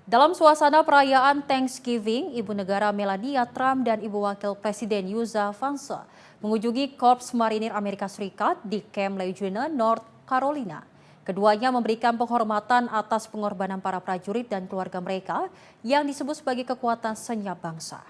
Dalam suasana perayaan Thanksgiving, Ibu Negara Melania Trump dan Ibu Wakil Presiden Yuza Vance mengunjungi Korps Marinir Amerika Serikat di Camp Lejeune, North Carolina. Keduanya memberikan penghormatan atas pengorbanan para prajurit dan keluarga mereka yang disebut sebagai kekuatan senyap bangsa.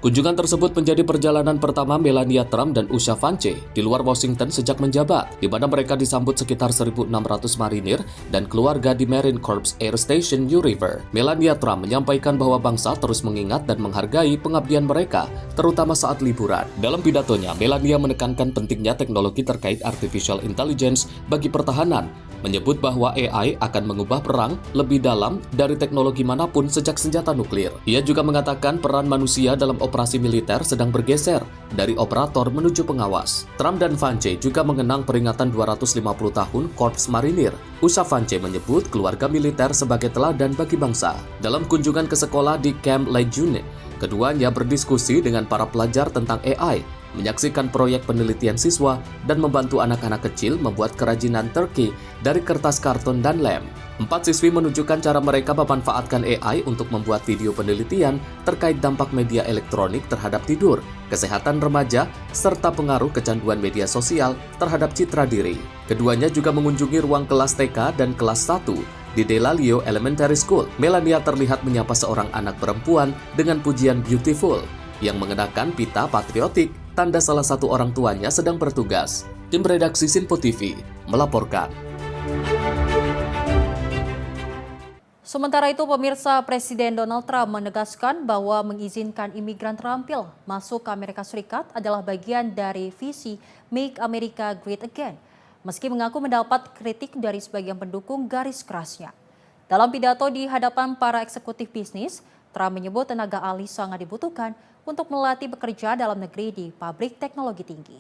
Kunjungan tersebut menjadi perjalanan pertama Melania Trump dan Usha Vance di luar Washington sejak menjabat, di mana mereka disambut sekitar 1.600 marinir dan keluarga di Marine Corps Air Station New River. Melania Trump menyampaikan bahwa bangsa terus mengingat dan menghargai pengabdian mereka, terutama saat liburan. Dalam pidatonya, Melania menekankan pentingnya teknologi terkait artificial intelligence bagi pertahanan, menyebut bahwa AI akan mengubah perang lebih dalam dari teknologi manapun sejak senjata nuklir. Ia juga mengatakan peran manusia dalam operasi militer sedang bergeser dari operator menuju pengawas. Trump dan Vance juga mengenang peringatan 250 tahun Korps Marinir. Usha Vance menyebut keluarga militer sebagai teladan bagi bangsa. Dalam kunjungan ke sekolah di Camp Lejeune, keduanya berdiskusi dengan para pelajar tentang AI, menyaksikan proyek penelitian siswa, dan membantu anak-anak kecil membuat kerajinan turkey dari kertas karton dan lem. 4 siswi menunjukkan cara mereka memanfaatkan AI untuk membuat video penelitian terkait dampak media elektronik terhadap tidur, kesehatan remaja, serta pengaruh kecanduan media sosial terhadap citra diri. Keduanya juga mengunjungi ruang kelas TK dan kelas 1 di Delalio Elementary School. Melania terlihat menyapa seorang anak perempuan dengan pujian beautiful yang mengenakan pita patriotik, tanda salah satu orang tuanya sedang bertugas. Tim redaksi Sinpo TV melaporkan. Sementara itu, pemirsa, Presiden Donald Trump menegaskan bahwa mengizinkan imigran terampil masuk ke Amerika Serikat adalah bagian dari visi Make America Great Again, meski mengaku mendapat kritik dari sebagian pendukung garis kerasnya. Dalam pidato di hadapan para eksekutif bisnis, Trump menyebut tenaga ahli sangat dibutuhkan untuk melatih bekerja dalam negeri di pabrik teknologi tinggi.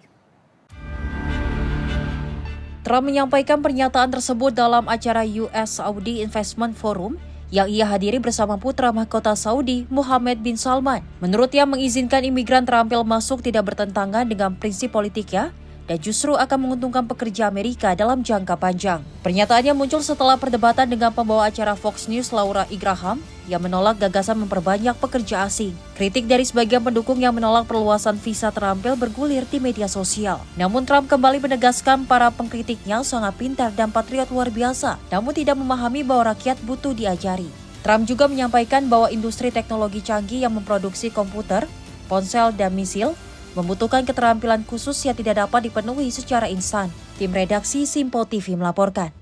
Trump menyampaikan pernyataan tersebut dalam acara US Saudi Investment Forum yang ia hadiri bersama putra mahkota Saudi, Mohammed bin Salman. Menurutnya, mengizinkan imigran terampil masuk tidak bertentangan dengan prinsip politiknya dan justru akan menguntungkan pekerja Amerika dalam jangka panjang. Pernyataannya muncul setelah perdebatan dengan pembawa acara Fox News Laura Ingraham yang menolak gagasan memperbanyak pekerja asing. Kritik dari sebagian pendukung yang menolak perluasan visa terampil bergulir di media sosial. Namun Trump kembali menegaskan para pengkritiknya sangat pintar dan patriot luar biasa, namun tidak memahami bahwa rakyat butuh diajari. Trump juga menyampaikan bahwa industri teknologi canggih yang memproduksi komputer, ponsel, dan misil membutuhkan keterampilan khusus yang tidak dapat dipenuhi secara instan. Tim redaksi Sinpo TV melaporkan.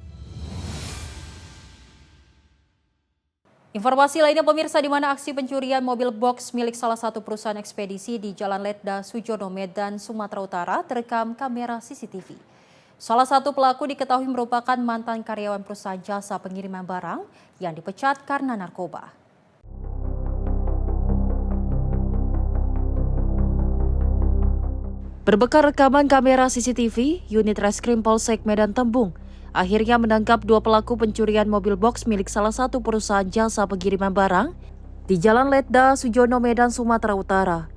Informasi lainnya, pemirsa, di mana aksi pencurian mobil box milik salah satu perusahaan ekspedisi di Jalan Letda Sujono, Medan, Sumatera Utara terekam kamera CCTV. Salah satu pelaku diketahui merupakan mantan karyawan perusahaan jasa pengiriman barang yang dipecat karena narkoba. Berbekal rekaman kamera CCTV, unit Reskrim Polsek Medan Tembung akhirnya menangkap 2 pelaku pencurian mobil box milik salah satu perusahaan jasa pengiriman barang di Jalan Letda Sujono, Medan, Sumatera Utara.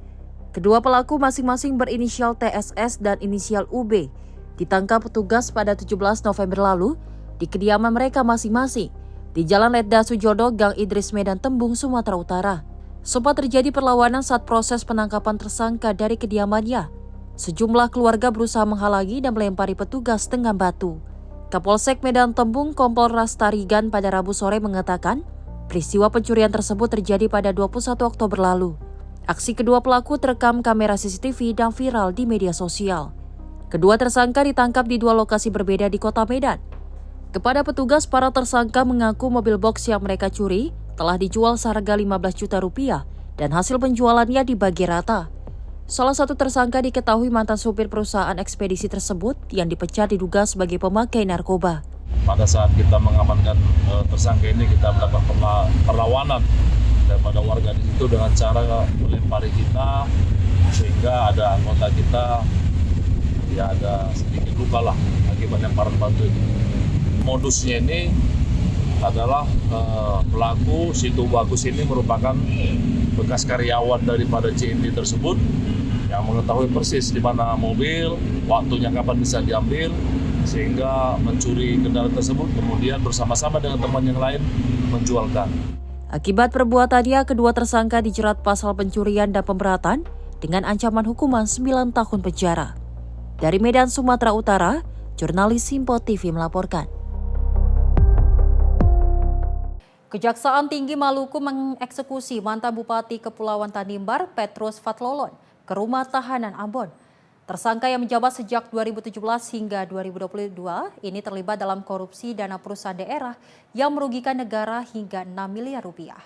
Kedua pelaku masing-masing berinisial TSS dan inisial UB ditangkap petugas pada 17 November lalu di kediaman mereka masing-masing di Jalan Letda Sujono, Gang Idris, Medan Tembung, Sumatera Utara. Sempat terjadi perlawanan saat proses penangkapan tersangka dari kediamannya. Sejumlah keluarga berusaha menghalangi dan melempari petugas dengan batu. Kapolsek Medan Tembung Kompol Rastarigan pada Rabu sore mengatakan, peristiwa pencurian tersebut terjadi pada 21 Oktober lalu. Aksi kedua pelaku terekam kamera CCTV dan viral di media sosial. Kedua tersangka ditangkap di 2 lokasi berbeda di Kota Medan. Kepada petugas, para tersangka mengaku mobil box yang mereka curi telah dijual seharga 15 juta rupiah dan hasil penjualannya dibagi rata. Salah satu tersangka diketahui mantan supir perusahaan ekspedisi tersebut yang dipecat diduga sebagai pemakai narkoba. Pada saat kita mengamankan tersangka ini, kita melakukan perlawanan daripada warga di situ dengan cara melempari kita, sehingga ada anggota kita ya ada sedikit luka lah akibat lemparan batu itu. Modusnya ini adalah pelaku Situ Bagus ini merupakan bekas karyawan daripada CND tersebut yang mengetahui persis di mana mobil, waktunya kapan bisa diambil, sehingga mencuri kendaraan tersebut, kemudian bersama-sama dengan teman yang lain menjualkan. Akibat perbuatannya, kedua tersangka dijerat pasal pencurian dan pemberatan dengan ancaman hukuman 9 tahun penjara. Dari Medan, Sumatera Utara, jurnalis Sinpo TV melaporkan. Kejaksaan Tinggi Maluku mengeksekusi mantan Bupati Kepulauan Tanimbar, Petrus Fatlolon, ke rumah tahanan Ambon. Tersangka yang menjabat sejak 2017 hingga 2022 ini terlibat dalam korupsi dana perusahaan daerah yang merugikan negara hingga 6 miliar rupiah.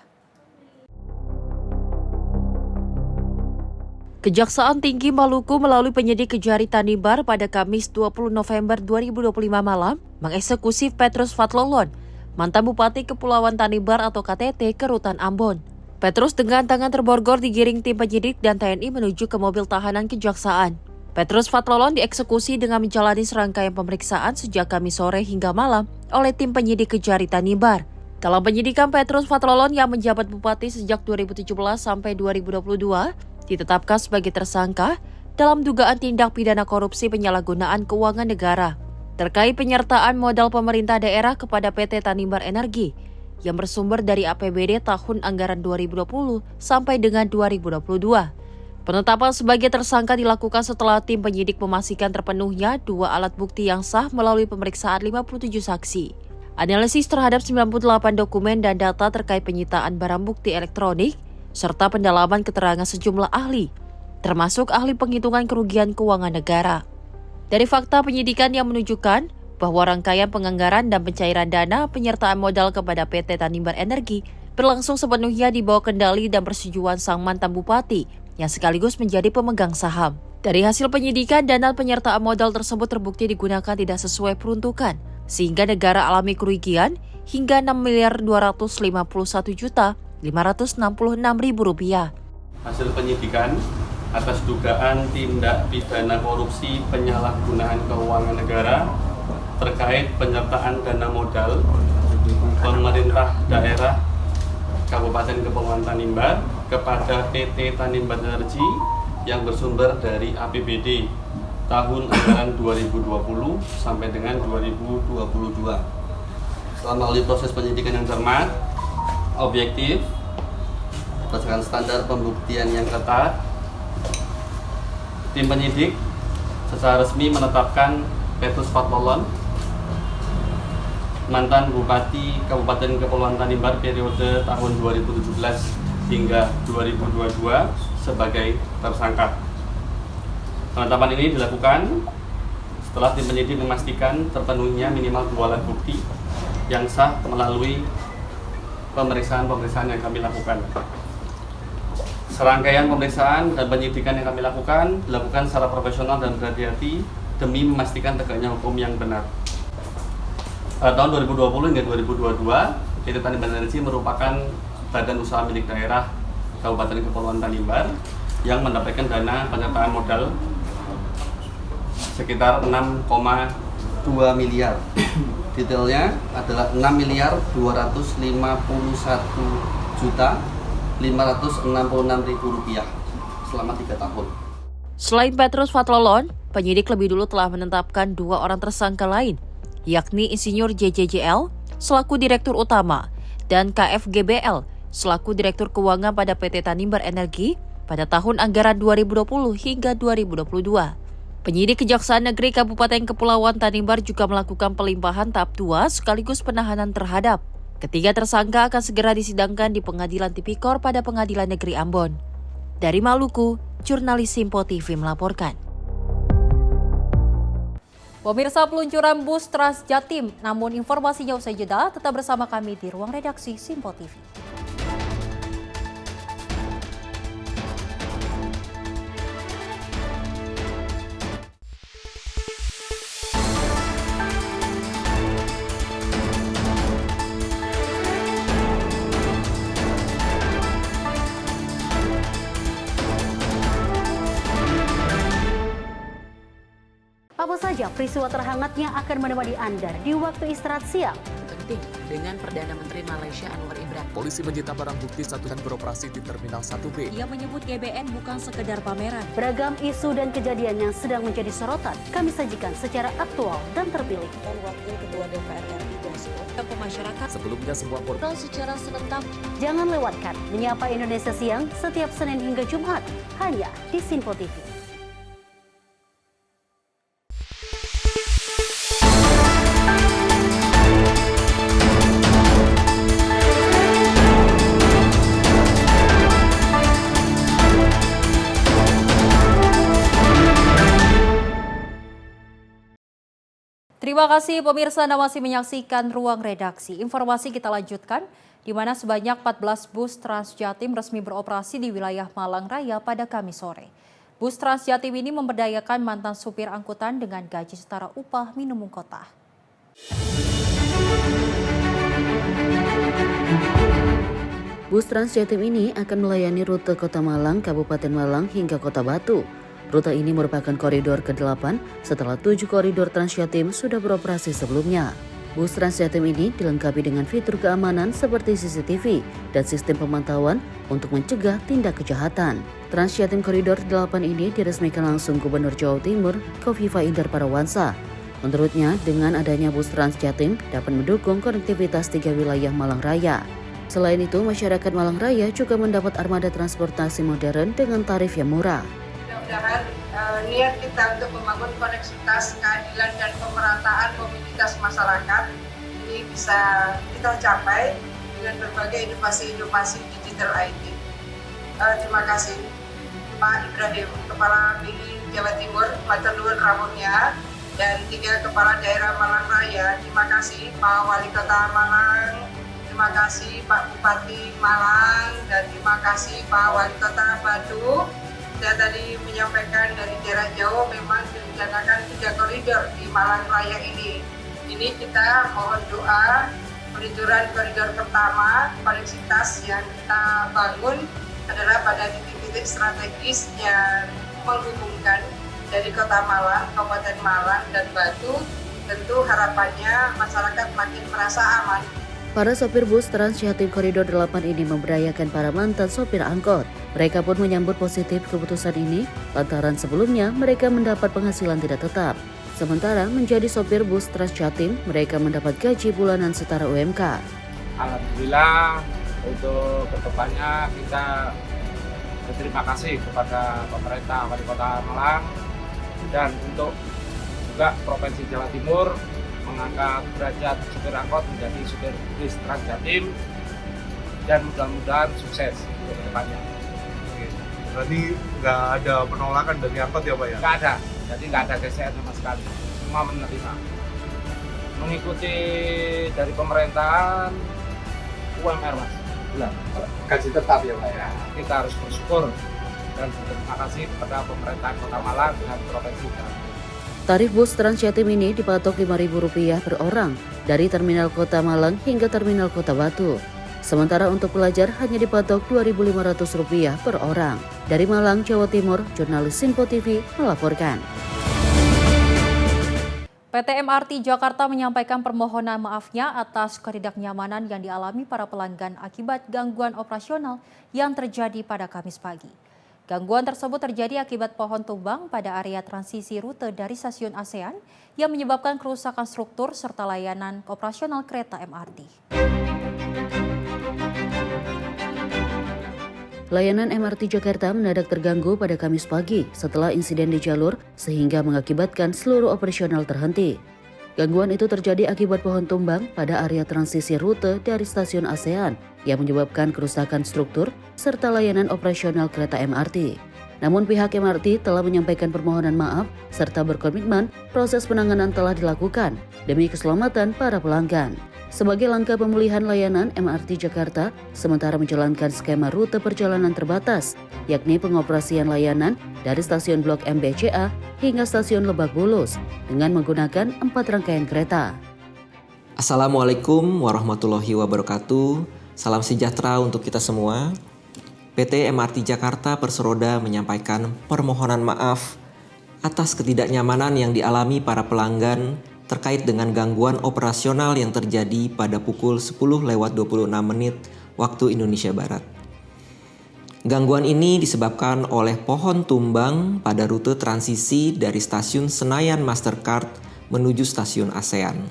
Kejaksaan Tinggi Maluku melalui penyidik Kejari Tanimbar pada Kamis 20 November 2025 malam mengeksekusi Petrus Fatlolon, mantan Bupati Kepulauan Tanimbar atau KTT ke Rutan Ambon. Petrus dengan tangan terborgol digiring tim penyidik dan TNI menuju ke mobil tahanan kejaksaan. Petrus Fatlolon dieksekusi dengan menjalani serangkaian pemeriksaan sejak Kamis sore hingga malam oleh tim penyidik Kejari Tanimbar. Dalam penyidikan, Petrus Fatlolon yang menjabat Bupati sejak 2017 sampai 2022 ditetapkan sebagai tersangka dalam dugaan tindak pidana korupsi penyalahgunaan keuangan negara terkait penyertaan modal pemerintah daerah kepada PT Tanimbar Energi yang bersumber dari APBD tahun anggaran 2020 sampai dengan 2022. Penetapan sebagai tersangka dilakukan setelah tim penyidik memastikan terpenuhnya 2 alat bukti yang sah melalui pemeriksaan 57 saksi, analisis terhadap 98 dokumen dan data terkait penyitaan barang bukti elektronik, serta pendalaman keterangan sejumlah ahli, termasuk ahli penghitungan kerugian keuangan negara. Dari fakta penyidikan yang menunjukkan bahwa rangkaian penganggaran dan pencairan dana penyertaan modal kepada PT Tanimbar Energi berlangsung sepenuhnya di bawah kendali dan persetujuan sang mantan bupati yang sekaligus menjadi pemegang saham. Dari hasil penyidikan, dana penyertaan modal tersebut terbukti digunakan tidak sesuai peruntukan, sehingga negara alami kerugian hingga Rp6.251.566.000. Hasil penyidikan atas dugaan tindak pidana korupsi penyalahgunaan keuangan negara terkait penyertaan dana modal pemerintah daerah Kabupaten Kepulauan Tanimbar kepada PT Tanimbar Energi yang bersumber dari APBD tahun anggaran 2020 sampai dengan 2022. Setelah melalui proses penyidikan yang cermat, objektif, berdasarkan standar pembuktian yang ketat, tim penyidik secara resmi menetapkan Petrus Fatlolon, mantan Bupati Kabupaten Kepulauan Tanimbar periode tahun 2017 hingga 2022 sebagai tersangka. Penetapan ini dilakukan setelah tim penyidik memastikan terpenuhnya minimal 2 alat bukti yang sah melalui pemeriksaan-pemeriksaan yang kami lakukan. Serangkaian pemeriksaan dan penyidikan yang kami lakukan dilakukan secara profesional dan berhati-hati demi memastikan tegaknya hukum yang benar. Tahun 2020 hingga 2022, PT Tanimbar Energi merupakan badan usaha milik daerah Kabupaten Kepulauan Tanimbar yang mendapatkan dana penyertaan modal sekitar 6,2 miliar. Detailnya adalah 6.251.566.000 rupiah selama 3 tahun. Selain Petrus Fatlolon, penyidik lebih dulu telah menetapkan 2 orang tersangka lain, yakni Insinyur JJJL selaku Direktur Utama dan KFGBL selaku Direktur Keuangan pada PT Tanimbar Energi pada tahun anggaran 2020 hingga 2022. Penyidik Kejaksaan Negeri Kabupaten Kepulauan Tanimbar juga melakukan pelimpahan tahap 2 sekaligus penahanan terhadap ketiga tersangka akan segera disidangkan di Pengadilan Tipikor pada Pengadilan Negeri Ambon. Dari Maluku, jurnalis Simpo TV melaporkan. Pemirsa, peluncuran bus Trans Jatim, namun informasinya usai jeda, tetap bersama kami di ruang redaksi Simpo TV. Apa saja peristiwa terhangatnya akan menemani Anda di waktu istirahat siang? Penting dengan Perdana Menteri Malaysia Anwar Ibrahim. Polisi menyita barang bukti satuan beroperasi di Terminal 1B. Ia menyebut GBN bukan sekedar pameran. Beragam isu dan kejadian yang sedang menjadi sorotan kami sajikan secara aktual dan terpilih. Dan Wakil Ketua DPR RI Dasko ke masyarakat. Sebelumnya semua portal secara serentak. Jangan lewatkan Menyapa Indonesia Siang setiap Senin hingga Jumat hanya di Simpo TV. Terima kasih pemirsa Anda masih menyaksikan Ruang Redaksi. Informasi kita lanjutkan, di mana sebanyak 14 bus Transjatim resmi beroperasi di wilayah Malang Raya pada Kamis sore. Bus Transjatim ini memberdayakan mantan supir angkutan dengan gaji setara upah minimum kota. Bus Transjatim ini akan melayani rute Kota Malang, Kabupaten Malang hingga Kota Batu. Rute ini merupakan koridor ke-8 setelah 7 koridor Transjatim sudah beroperasi sebelumnya. Bus Transjatim ini dilengkapi dengan fitur keamanan seperti CCTV dan sistem pemantauan untuk mencegah tindak kejahatan. Transjatim Koridor 8 ini diresmikan langsung Gubernur Jawa Timur, Kofifa Indar Parawansa. Menurutnya, dengan adanya bus Transjatim dapat mendukung konektivitas 3 wilayah Malang Raya. Selain itu, masyarakat Malang Raya juga mendapat armada transportasi modern dengan tarif yang murah. Mudah-mudahan niat kita untuk membangun koneksitas, keadilan, dan pemerataan mobilitas masyarakat ini bisa kita capai dengan berbagai inovasi-inovasi digital IT. Terima kasih Pak Ibrahim, Kepala BI Jawa Timur, matur nuwun rawuhnya, dan 3 Kepala Daerah Malang Raya. Terima kasih Pak Wali Kota Malang, terima kasih Pak Bupati Malang, dan terima kasih Pak Wali Kota Batu. Saya tadi menyampaikan dari daerah Jawa memang direncanakan 3 koridor di Malang Raya ini. Ini kita mohon doa peluncuran koridor pertama, koneksitas yang kita bangun adalah pada titik-titik strategis yang menghubungkan dari Kota Malang, Kabupaten Malang, dan Batu. Tentu harapannya masyarakat makin merasa aman. Para sopir bus Transjatim Koridor 8 ini memberdayakan para mantan sopir angkot. Mereka pun menyambut positif keputusan ini, lantaran sebelumnya mereka mendapat penghasilan tidak tetap. Sementara menjadi sopir bus Transjatim, mereka mendapat gaji bulanan setara UMK. Alhamdulillah, untuk kedepannya kita berterima kasih kepada pemerintah Wali Kota Malang, dan untuk juga Provinsi Jawa Timur mengangkat derajat supir angkot menjadi supir bus Transjatim, dan mudah-mudahan sukses untuk kedepannya. Berarti nggak ada penolakan dari angkot ya Pak ya? Nggak ada, jadi nggak ada gesekan sama sekali, semua menerima. Mengikuti dari pemerintahan UMR Mas, bulan. Gaji tetap ya Pak ya? Kita harus bersyukur dan berterima kasih kepada pemerintah Kota Malang dan Provinsi Jawa Timur. Tarif bus Transjatim ini dipatok Rp5.000 per orang dari Terminal Kota Malang hingga Terminal Kota Batu. Sementara untuk pelajar hanya dipatok Rp2.500 per orang. Dari Malang, Jawa Timur, jurnalis Simpo TV melaporkan. PT MRT Jakarta menyampaikan permohonan maafnya atas ketidaknyamanan yang dialami para pelanggan akibat gangguan operasional yang terjadi pada Kamis pagi. Gangguan tersebut terjadi akibat pohon tumbang pada area transisi rute dari stasiun ASEAN yang menyebabkan kerusakan struktur serta layanan operasional kereta MRT. Layanan MRT Jakarta mendadak terganggu pada Kamis pagi setelah insiden di jalur sehingga mengakibatkan seluruh operasional terhenti. Gangguan itu terjadi akibat pohon tumbang pada area transisi rute dari stasiun ASEAN yang menyebabkan kerusakan struktur serta layanan operasional kereta MRT. Namun pihak MRT telah menyampaikan permohonan maaf serta berkomitmen proses penanganan telah dilakukan demi keselamatan para pelanggan. Sebagai langkah pemulihan layanan, MRT Jakarta sementara menjalankan skema rute perjalanan terbatas, yakni pengoperasian layanan dari stasiun Blok M BCA hingga stasiun Lebak Bulus dengan menggunakan 4 rangkaian kereta. Assalamualaikum warahmatullahi wabarakatuh. Salam sejahtera untuk kita semua. PT MRT Jakarta Persroda menyampaikan permohonan maaf atas ketidaknyamanan yang dialami para pelanggan terkait dengan gangguan operasional yang terjadi pada pukul 10:26 waktu Indonesia Barat. Gangguan ini disebabkan oleh pohon tumbang pada rute transisi dari stasiun Senayan Mastercard menuju stasiun ASEAN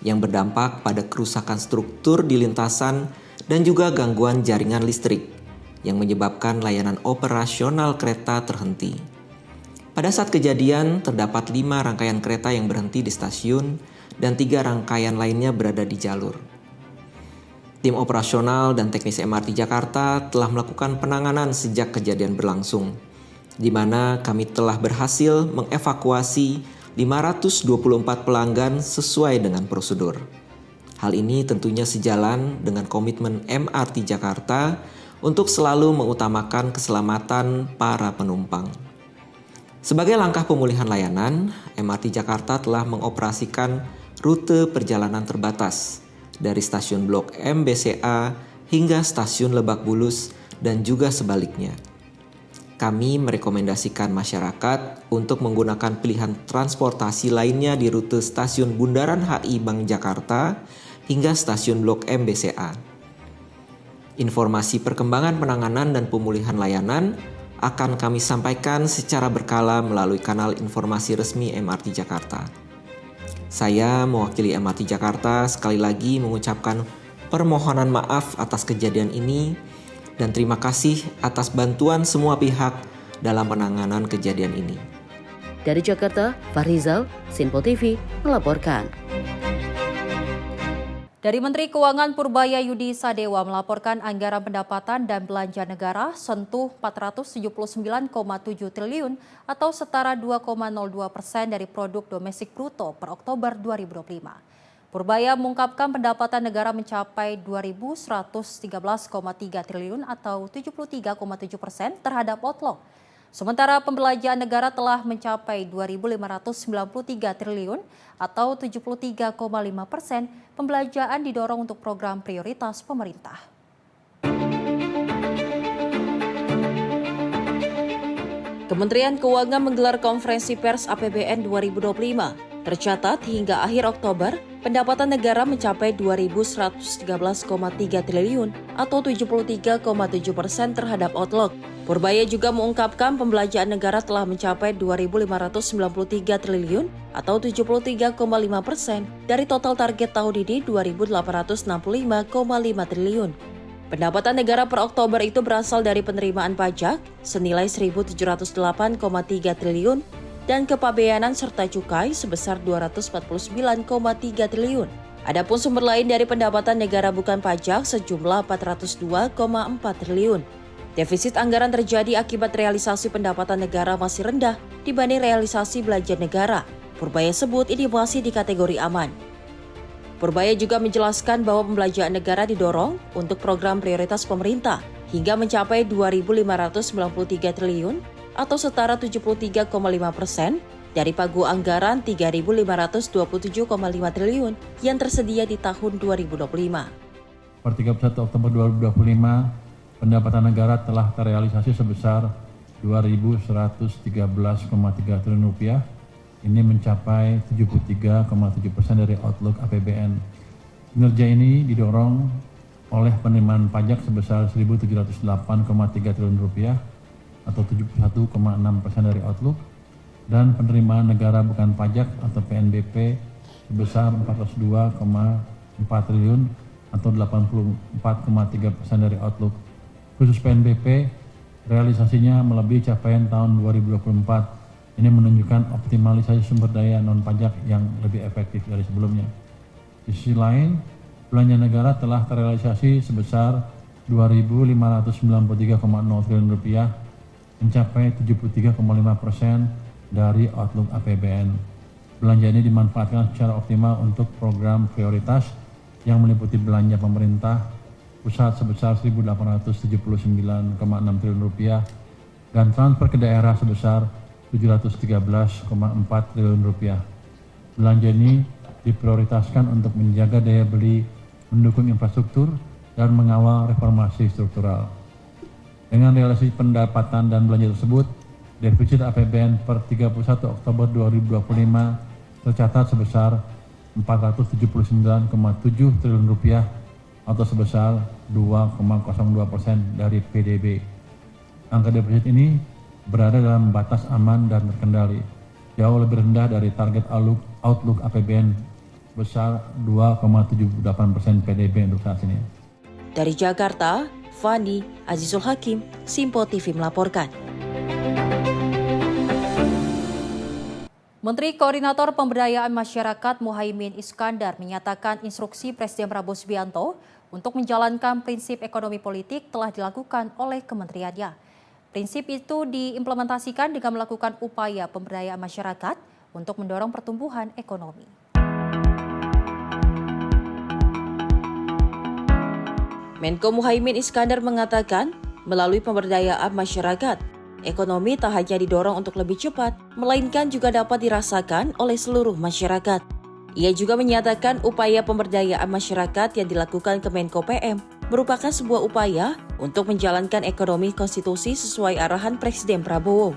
yang berdampak pada kerusakan struktur di lintasan dan juga gangguan jaringan listrik yang menyebabkan layanan operasional kereta terhenti. Pada saat kejadian, terdapat 5 rangkaian kereta yang berhenti di stasiun dan 3 rangkaian lainnya berada di jalur. Tim operasional dan teknis MRT Jakarta telah melakukan penanganan sejak kejadian berlangsung, di mana kami telah berhasil mengevakuasi 524 pelanggan sesuai dengan prosedur. Hal ini tentunya sejalan dengan komitmen MRT Jakarta untuk selalu mengutamakan keselamatan para penumpang. Sebagai langkah pemulihan layanan, MRT Jakarta telah mengoperasikan rute perjalanan terbatas dari stasiun Blok M BCA hingga stasiun Lebak Bulus dan juga sebaliknya. Kami merekomendasikan masyarakat untuk menggunakan pilihan transportasi lainnya di rute stasiun Bundaran HI Bank Jakarta hingga stasiun Blok M BCA. Informasi perkembangan penanganan dan pemulihan layanan akan kami sampaikan secara berkala melalui kanal informasi resmi MRT Jakarta. Saya mewakili MRT Jakarta sekali lagi mengucapkan permohonan maaf atas kejadian ini dan terima kasih atas bantuan semua pihak dalam penanganan kejadian ini. Dari Jakarta, Farizal, Sinpo TV melaporkan. Dari Menteri Keuangan Purbaya Yudi Sadewa melaporkan anggaran pendapatan dan belanja negara sentuh 479,7 triliun atau setara 2,02% dari produk domestik bruto per Oktober 2025. Purbaya mengungkapkan pendapatan negara mencapai 2.113,3 triliun atau 73,7% terhadap outlook. Sementara pembelanjaan negara telah mencapai 2.593 triliun atau 73,5%. Pembelanjaan didorong untuk program prioritas pemerintah. Kementerian Keuangan menggelar konferensi pers APBN 2025. Tercatat hingga akhir Oktober, pendapatan negara mencapai 2.113,3 triliun atau 73,7% terhadap outlook. Purbaya juga mengungkapkan pembelanjaan negara telah mencapai 2.593 triliun atau 73,5% dari total target tahun ini 2.865,5 triliun. Pendapatan negara per Oktober itu berasal dari penerimaan pajak senilai 1.708,3 triliun dan kepabeanan serta cukai sebesar 249,3 triliun. Adapun sumber lain dari pendapatan negara bukan pajak sejumlah 402,4 triliun. Defisit anggaran terjadi akibat realisasi pendapatan negara masih rendah dibanding realisasi belanja negara. Purbaya sebut ini masih di kategori aman. Purbaya juga menjelaskan bahwa pembelanjaan negara didorong untuk program prioritas pemerintah hingga mencapai 2.593 triliun atau setara 73,5% dari pagu anggaran 3.527,5 triliun yang tersedia di tahun 2025. Per 31 Oktober 2025, pendapatan negara telah terrealisasi sebesar 2.113,3 triliun rupiah. Ini mencapai 73,7% dari outlook APBN. Kinerja ini didorong oleh penerimaan pajak sebesar 1.708,3 triliun rupiah atau 71,6% dari outlook, dan penerimaan negara bukan pajak atau PNBP sebesar 402,4 triliun atau 84,3% dari outlook. Khusus PNBP, realisasinya melebihi capaian tahun 2024. Ini menunjukkan optimalisasi sumber daya non-pajak yang lebih efektif dari sebelumnya. Di sisi lain, belanja negara telah terrealisasi sebesar 2.593,0 triliun rupiah, mencapai 73,5% dari outlook APBN. Belanja ini dimanfaatkan secara optimal untuk program prioritas yang meliputi belanja pemerintah pusat sebesar 1.879,6 triliun rupiah dan transfer ke daerah sebesar 713,4 triliun rupiah. Belanja ini diprioritaskan untuk menjaga daya beli, mendukung infrastruktur, dan mengawal reformasi struktural. Dengan realisasi pendapatan dan belanja tersebut, defisit APBN per 31 Oktober 2025 tercatat sebesar 479,7 triliun rupiah atau sebesar 2,02% dari PDB. Angka defisit ini berada dalam batas aman dan terkendali, jauh lebih rendah dari target outlook APBN sebesar 2,78% PDB untuk saat ini. Dari Jakarta, Fani Azizul Hakim, Sinpo TV melaporkan. Menteri Koordinator Pemberdayaan Masyarakat Muhaimin Iskandar menyatakan instruksi Presiden Prabowo Subianto untuk menjalankan prinsip ekonomi politik telah dilakukan oleh kementeriannya. Prinsip itu diimplementasikan dengan melakukan upaya pemberdayaan masyarakat untuk mendorong pertumbuhan ekonomi. Menko Muhaimin Iskandar mengatakan, melalui pemberdayaan masyarakat, ekonomi tak hanya didorong untuk lebih cepat, melainkan juga dapat dirasakan oleh seluruh masyarakat. Ia juga menyatakan upaya pemberdayaan masyarakat yang dilakukan Kemenko PM merupakan sebuah upaya untuk menjalankan ekonomi konstitusi sesuai arahan Presiden Prabowo.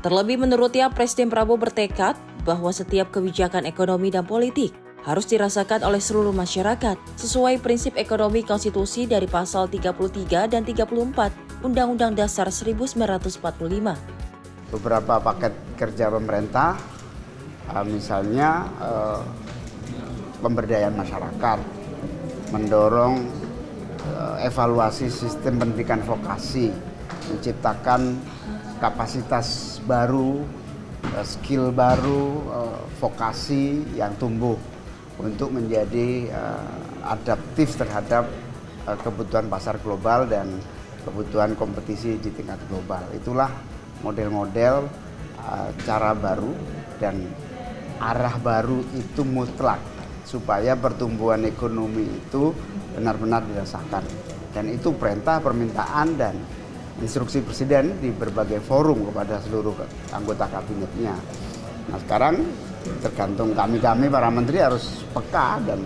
Terlebih menurutnya, Presiden Prabowo bertekad bahwa setiap kebijakan ekonomi dan politik harus dirasakan oleh seluruh masyarakat sesuai prinsip ekonomi konstitusi dari pasal 33 dan 34 Undang-Undang Dasar 1945. Beberapa paket kerja pemerintah, misalnya pemberdayaan masyarakat, mendorong evaluasi sistem pendidikan vokasi, menciptakan kapasitas baru, skill baru, vokasi yang tumbuh untuk menjadi adaptif terhadap kebutuhan pasar global dan kebutuhan kompetisi di tingkat global. Itulah model-model cara baru dan arah baru itu mutlak supaya pertumbuhan ekonomi itu benar-benar dirasakan. Dan itu perintah, permintaan, dan instruksi Presiden di berbagai forum kepada seluruh anggota kabinetnya. Nah sekarang tergantung kami para menteri harus peka dan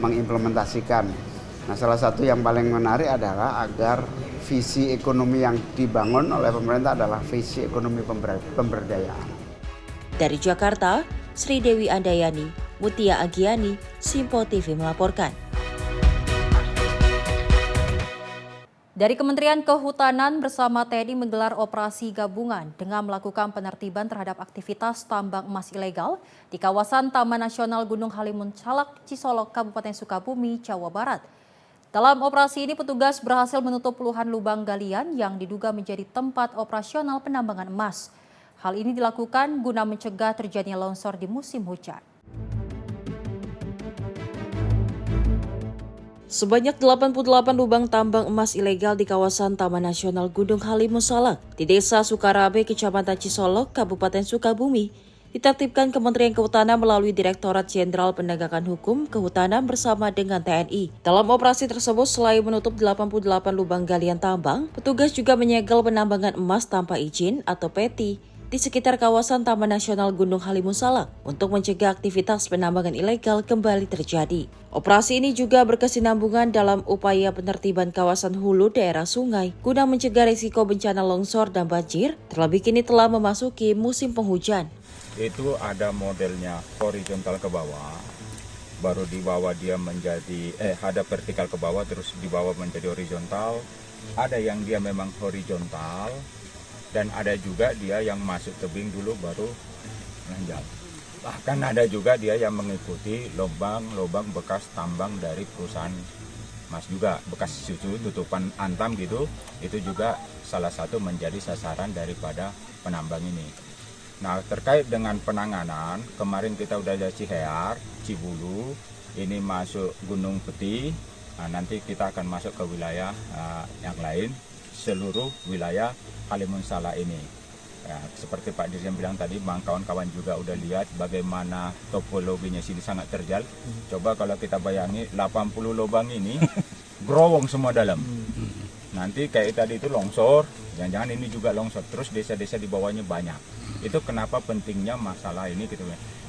mengimplementasikan. Nah salah satu yang paling menarik adalah agar visi ekonomi yang dibangun oleh pemerintah adalah visi ekonomi pemberdayaan. Dari Jakarta, Sri Dewi Andayani, Mutia Agiani, Simpo TV melaporkan. Dari Kementerian Kehutanan bersama TNI menggelar operasi gabungan dengan melakukan penertiban terhadap aktivitas tambang emas ilegal di kawasan Taman Nasional Gunung Halimun Salak, Cisolok, Kabupaten Sukabumi, Jawa Barat. Dalam operasi ini petugas berhasil menutup puluhan lubang galian yang diduga menjadi tempat operasional penambangan emas. Hal ini dilakukan guna mencegah terjadinya longsor di musim hujan. Sebanyak 88 lubang tambang emas ilegal di kawasan Taman Nasional Gunung Halimun Salak di Desa Sukarabe, Kecamatan Cisolok, Kabupaten Sukabumi, ditertibkan Kementerian Kehutanan melalui Direktorat Jenderal Penegakan Hukum Kehutanan bersama dengan TNI. Dalam operasi tersebut, selain menutup 88 lubang galian tambang, petugas juga menyegel penambangan emas tanpa izin atau PETI di sekitar kawasan Taman Nasional Gunung Halimun Salak untuk mencegah aktivitas penambangan ilegal kembali terjadi. Operasi ini juga berkesinambungan dalam upaya penertiban kawasan hulu daerah sungai guna mencegah risiko bencana longsor dan banjir, terlebih kini telah memasuki musim penghujan. Itu ada modelnya horizontal ke bawah, baru di bawah dia menjadi ada vertikal ke bawah, terus di bawah menjadi horizontal. Ada yang dia memang horizontal, dan ada juga dia yang masuk tebing dulu baru menanjak. Bahkan ada juga dia yang mengikuti lubang-lubang bekas tambang dari perusahaan emas juga, bekas susu tutupan antam gitu, itu juga salah satu menjadi sasaran daripada penambang ini. Nah terkait dengan penanganan, kemarin kita udah ada Cihear, Cibulu, ini masuk Gunung Peti, nah, nanti kita akan masuk ke wilayah yang lain, seluruh wilayah Halimun Salak ini. Ya, seperti Pak Dirjen bilang tadi, kawan-kawan juga udah lihat bagaimana topologinya sini sangat terjal. Coba kalau kita bayangi 80 lubang ini growong semua dalam. Nanti kayak tadi itu longsor, jangan-jangan ini juga longsor. Terus desa-desa di bawahnya banyak. Itu kenapa pentingnya masalah ini gitu.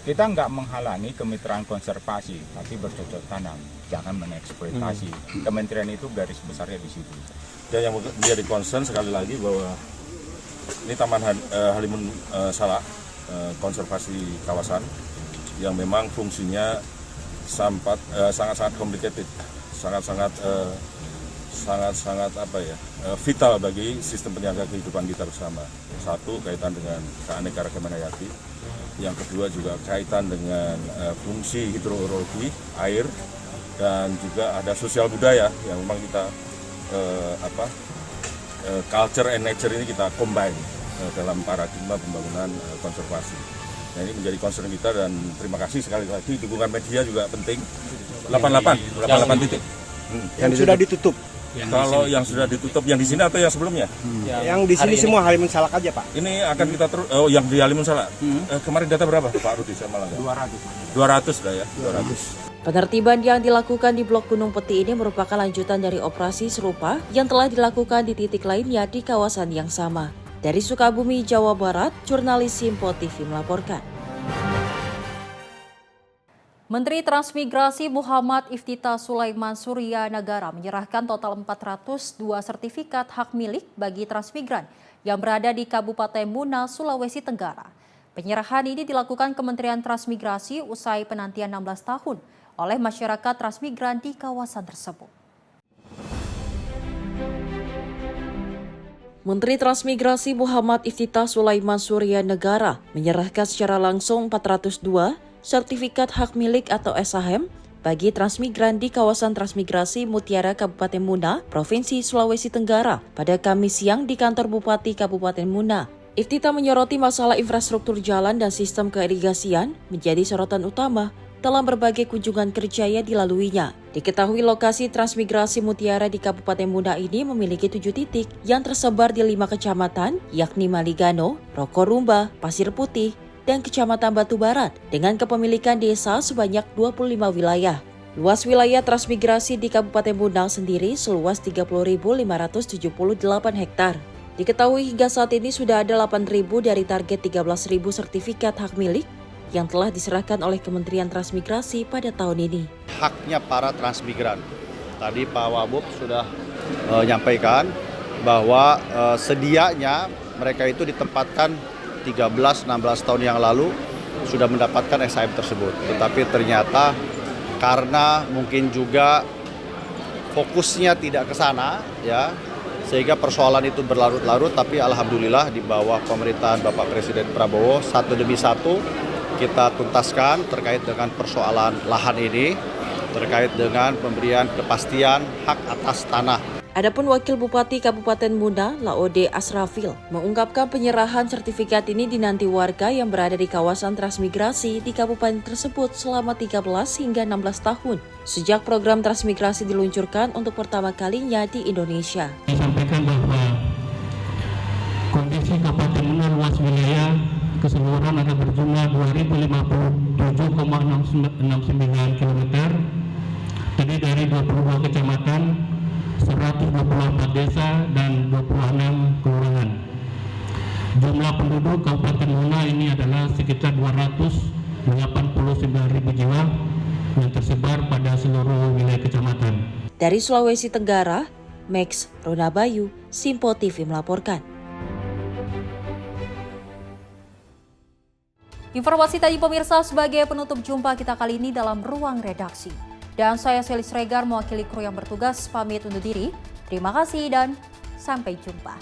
Kita nggak menghalangi kemitraan konservasi, tapi bercocok tanam, jangan mengeksploitasi. Kementerian itu garis besarnya di situ. Dan yang menjadi concern sekali lagi bahwa ini Taman Halimun Salak, konservasi kawasan yang memang fungsinya sangat-sangat complicated, sangat-sangat vital bagi sistem penjaga kehidupan kita bersama. Satu, kaitan dengan keanekaragaman hayati. Yang kedua juga kaitan dengan fungsi hidrologi air, dan juga ada sosial budaya yang memang kita culture and nature ini kita combine dalam paradigma pembangunan konservasi. Nah, ini menjadi concern kita, dan terima kasih sekali lagi dukungan media juga penting. 88 titik yang sudah ditutup. Kalau yang sudah ditutup, yang di sini atau yang sebelumnya? Yang di sini semua Halimun Salak aja, Pak. Ini akan kita terus, yang di Halimun Salak. Kemarin data berapa Pak Rudi sama Langga? 200 dah ya, 200. Penertiban yang dilakukan di Blok Gunung Peti ini merupakan lanjutan dari operasi serupa yang telah dilakukan di titik lainnya di kawasan yang sama. Dari Sukabumi, Jawa Barat, jurnalis Simpo TV melaporkan. Menteri Transmigrasi Muhammad Iftita Sulaiman Surya Negara menyerahkan total 402 sertifikat hak milik bagi transmigran yang berada di Kabupaten Muna, Sulawesi Tenggara. Penyerahan ini dilakukan Kementerian Transmigrasi usai penantian 16 tahun oleh masyarakat transmigran di kawasan tersebut. Menteri Transmigrasi Muhammad Iftita Sulaiman Surya Negara menyerahkan secara langsung 402 sertifikat hak milik atau SHM bagi transmigran di kawasan transmigrasi Mutiara Kabupaten Muna, Provinsi Sulawesi Tenggara pada Kamis siang di kantor Bupati Kabupaten Muna. Iftita menyoroti masalah infrastruktur jalan dan sistem keirigasian menjadi sorotan utama dalam berbagai kunjungan kerja yang dilaluinya. Diketahui lokasi transmigrasi Mutiara di Kabupaten Muna ini memiliki 7 titik yang tersebar di 5 kecamatan, yakni Maligano, Rokorumba, Pasir Putih, dan Kecamatan Batu Barat dengan kepemilikan desa sebanyak 25 wilayah. Luas wilayah transmigrasi di Kabupaten Muna sendiri seluas 30.578 hektar. Diketahui hingga saat ini sudah ada 8.000 dari target 13.000 sertifikat hak milik yang telah diserahkan oleh Kementerian Transmigrasi pada tahun ini. Haknya para transmigran. Tadi Pak Wabub sudah menyampaikan bahwa sedianya mereka itu ditempatkan 13-16 tahun yang lalu sudah mendapatkan SHM tersebut. Tetapi ternyata karena mungkin juga fokusnya tidak ke sana, ya, sehingga persoalan itu berlarut-larut. Tapi alhamdulillah di bawah pemerintahan Bapak Presiden Prabowo satu demi satu kita tuntaskan terkait dengan persoalan lahan ini, terkait dengan pemberian kepastian hak atas tanah. Adapun Wakil Bupati Kabupaten Muna, Laode Asrafil, mengungkapkan penyerahan sertifikat ini dinanti warga yang berada di kawasan transmigrasi di kabupaten tersebut selama 13 hingga 16 tahun, sejak program transmigrasi diluncurkan untuk pertama kalinya di Indonesia. Saya sampaikan bahwa kondisi Kabupaten Muna luas wilayah keseluruhan ada berjumlah 2.057,69 km, terdiri dari 22 kecamatan, 124 desa, dan 26 kelurahan. Jumlah penduduk Kabupaten Muna ini adalah sekitar 289.000 jiwa yang tersebar pada seluruh wilayah kecamatan. Dari Sulawesi Tenggara, Max Ronabayu, Simpo TV melaporkan. Informasi tadi pemirsa sebagai penutup jumpa kita kali ini dalam Ruang Redaksi. Dan saya Selis Regar mewakili kru yang bertugas pamit undur diri. Terima kasih dan sampai jumpa.